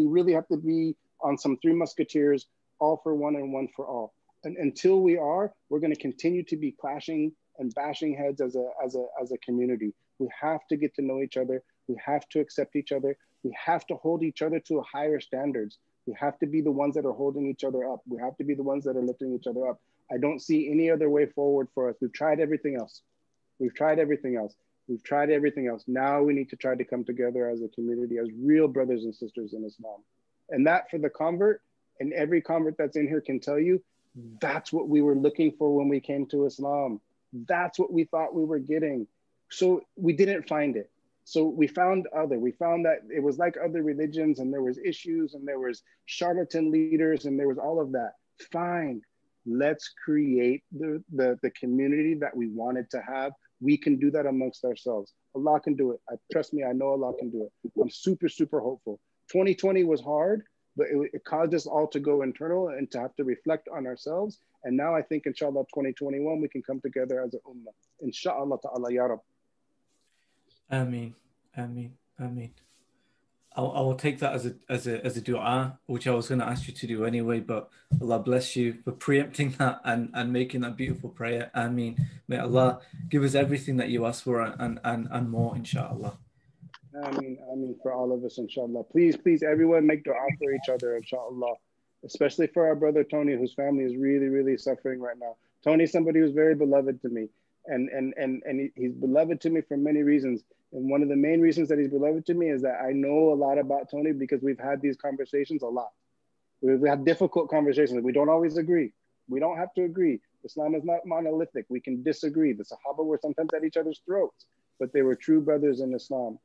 S2: really have to be on some Three Musketeers, all for one and one for all. And until we are, we're going to continue to be clashing and bashing heads as a community. We have to get to know each other. We have to accept each other. We have to hold each other to higher standards. We have to be the ones that are holding each other up. We have to be the ones that are lifting each other up. I don't see any other way forward for us. We've tried everything else. We've tried everything else. We've tried everything else. Now we need to try to come together as a community, as real brothers and sisters in Islam. And that for the convert, and every convert that's in here can tell you, that's what we were looking for when we came to Islam. That's what we thought we were getting. So we didn't find it. So we found that it was like other religions, and there was issues, and there was charlatan leaders, and there was all of that. Fine, let's create the community that we wanted to have. We can do that amongst ourselves. Allah can do it. Trust me, I know Allah can do it. I'm super, super hopeful. 2020 was hard, but it caused us all to go internal and to have to reflect on ourselves. And now I think, inshallah, 2021, we can come together as an ummah. Inshallah ta'ala, ya Rab.
S1: Ameen, ameen, ameen. I will take that as a dua, which I was going to ask you to do anyway, but Allah bless you for preempting that and making that beautiful prayer. Ameen. May Allah give us everything that you ask for and more, inshallah.
S2: Ameen for all of us, inshallah. Please, everyone make dua for each other, inshallah. Especially for our brother Tony, whose family is really, really suffering right now. Tony's somebody who's very beloved to me. And he's beloved to me for many reasons. And one of the main reasons that he's beloved to me is that I know a lot about Tony because we've had these conversations a lot. We have difficult conversations. We don't always agree. We don't have to agree. Islam is not monolithic. We can disagree. The Sahaba were sometimes at each other's throats, but they were true brothers in Islam.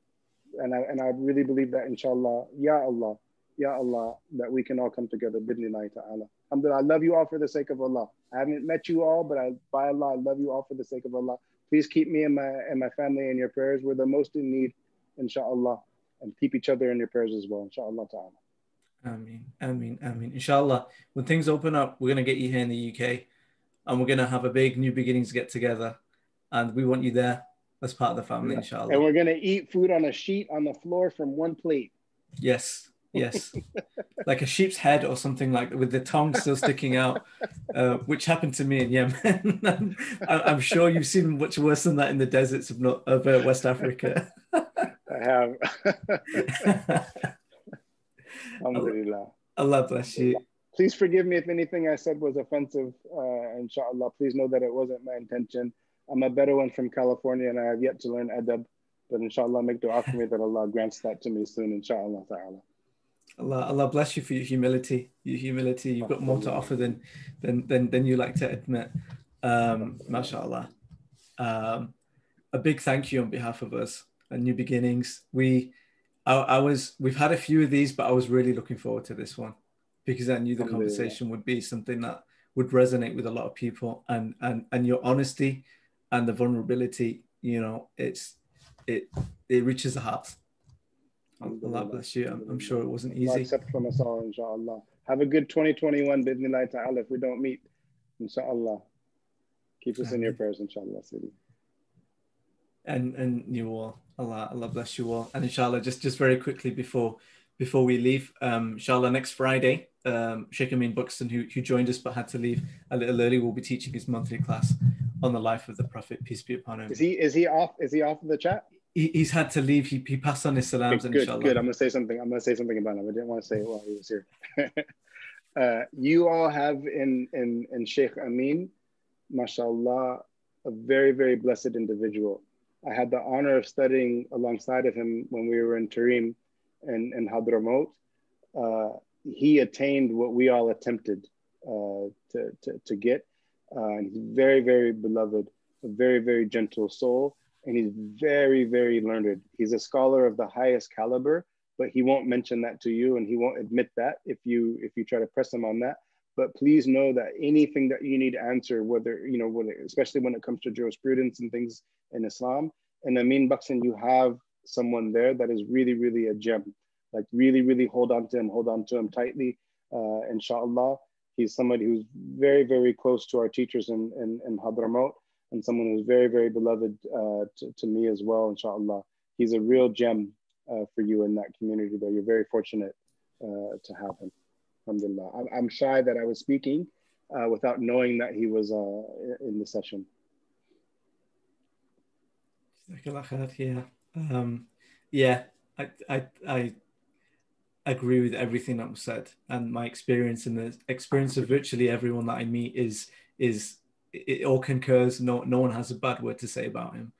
S2: And I really believe that, inshallah, ya Allah, that we can all come together, bidnillahi ta'ala. Alhamdulillah, I love you all for the sake of Allah. I haven't met you all, but by Allah, I love you all for the sake of Allah. Please keep me and my family in your prayers. We're the most in need, inshallah. And keep each other in your prayers as well, inshallah ta'ala.
S1: Ameen, ameen, ameen. Inshallah, when things open up, we're going to get you here in the UK, and we're going to have a big New Beginnings get together, and we want you there as part of the family, inshallah.
S2: And we're going to eat food on a sheet on the floor from one plate.
S1: Yes, yes. Like a sheep's head or something, like with the tongue still sticking out, which happened to me in Yemen. I'm sure you've seen much worse than that in the deserts of West Africa.
S2: I have. Alhamdulillah.
S1: Allah bless you.
S2: Please forgive me if anything I said was offensive, inshallah. Please know that it wasn't my intention. I'm a Bedouin from California and I have yet to learn adab, but inshallah, make dua for me that Allah grants that to me soon, inshallah ta'ala.
S1: Allah bless you for your humility. You've got more to offer than you like to admit. MashaAllah. A big thank you on behalf of us at New Beginnings. We've had a few of these, but I was really looking forward to this one because I knew the conversation would be something that would resonate with a lot of people, and your honesty and the vulnerability, you know, it reaches the heart. Allah bless you. I'm sure it wasn't easy.
S2: Allah accept from us all, inshallah. Have a good 2021, bidnillahi ta'ala, if we don't meet, inshallah. Keep us in your prayers, inshallah, Sidi.
S1: And you all, Allah bless you all. And inshallah, just very quickly before we leave, inshallah, next Friday, Sheikh Amin Buxton, who joined us but had to leave a little early, will be teaching his monthly class on the life of the Prophet, peace be upon him.
S2: Is he off of the chat?
S1: He's had to leave. He passed on his salams.
S2: Good, inshallah. Good. I'm gonna say something about him. I didn't want to say it while he was here. You all have in Sheikh Amin, mashallah, a very, very blessed individual. I had the honor of studying alongside of him when we were in Tarim and Hadramaut. He attained what we all attempted to get. And he's very, very beloved, a very, very gentle soul. And he's very, very learned. He's a scholar of the highest caliber, but he won't mention that to you, and he won't admit that if you try to press him on that. But please know that anything that you need to answer, especially when it comes to jurisprudence and things in Islam, and Amin Buxton, you have someone there that is really, really a gem. Like really, really hold on to him tightly. Inshallah, he's somebody who's very, very close to our teachers in Hadramaut, and someone who's very, very beloved to me as well, inshallah. He's a real gem for you in that community there. You're very fortunate to have him. Alhamdulillah. I'm shy that I was speaking without knowing that he was in the session.
S1: Yeah, I agree with everything that was said, and my experience and the experience of virtually everyone that I meet is it all concurs. No one has a bad word to say about him.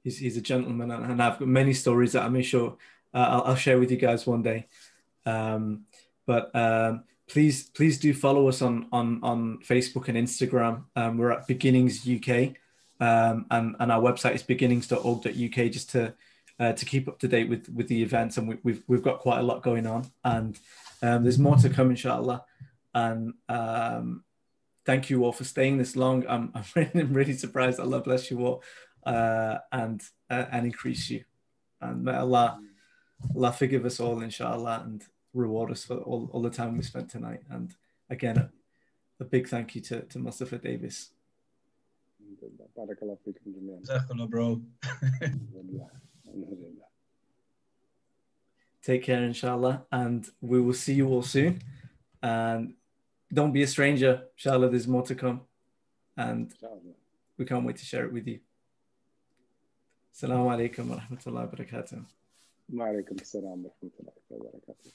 S1: He's a gentleman, and I've got many stories that I'm sure I'll share with you guys one day. But please do follow us on Facebook and Instagram. We're at Beginnings UK, and our website is beginnings.org.uk, just to keep up to date with the events. And we've got quite a lot going on, and there's more to come, inshallah. And thank you all for staying this long. I'm really surprised. Allah bless you all, and increase you. And may Allah forgive us all, inshallah, and reward us for all the time we spent tonight. And again, a big thank you to Mustafa Davis.
S4: Jazakallah, bro.
S1: Take care, inshallah, and we will see you all soon. And don't be a stranger, inshallah. There's more to come, and we can't wait to share it with you. Assalamu alaikum wa rahmatullahi wa barakatuh.
S2: Wa alaikum assalam wa rahmatullahi wa barakatuh.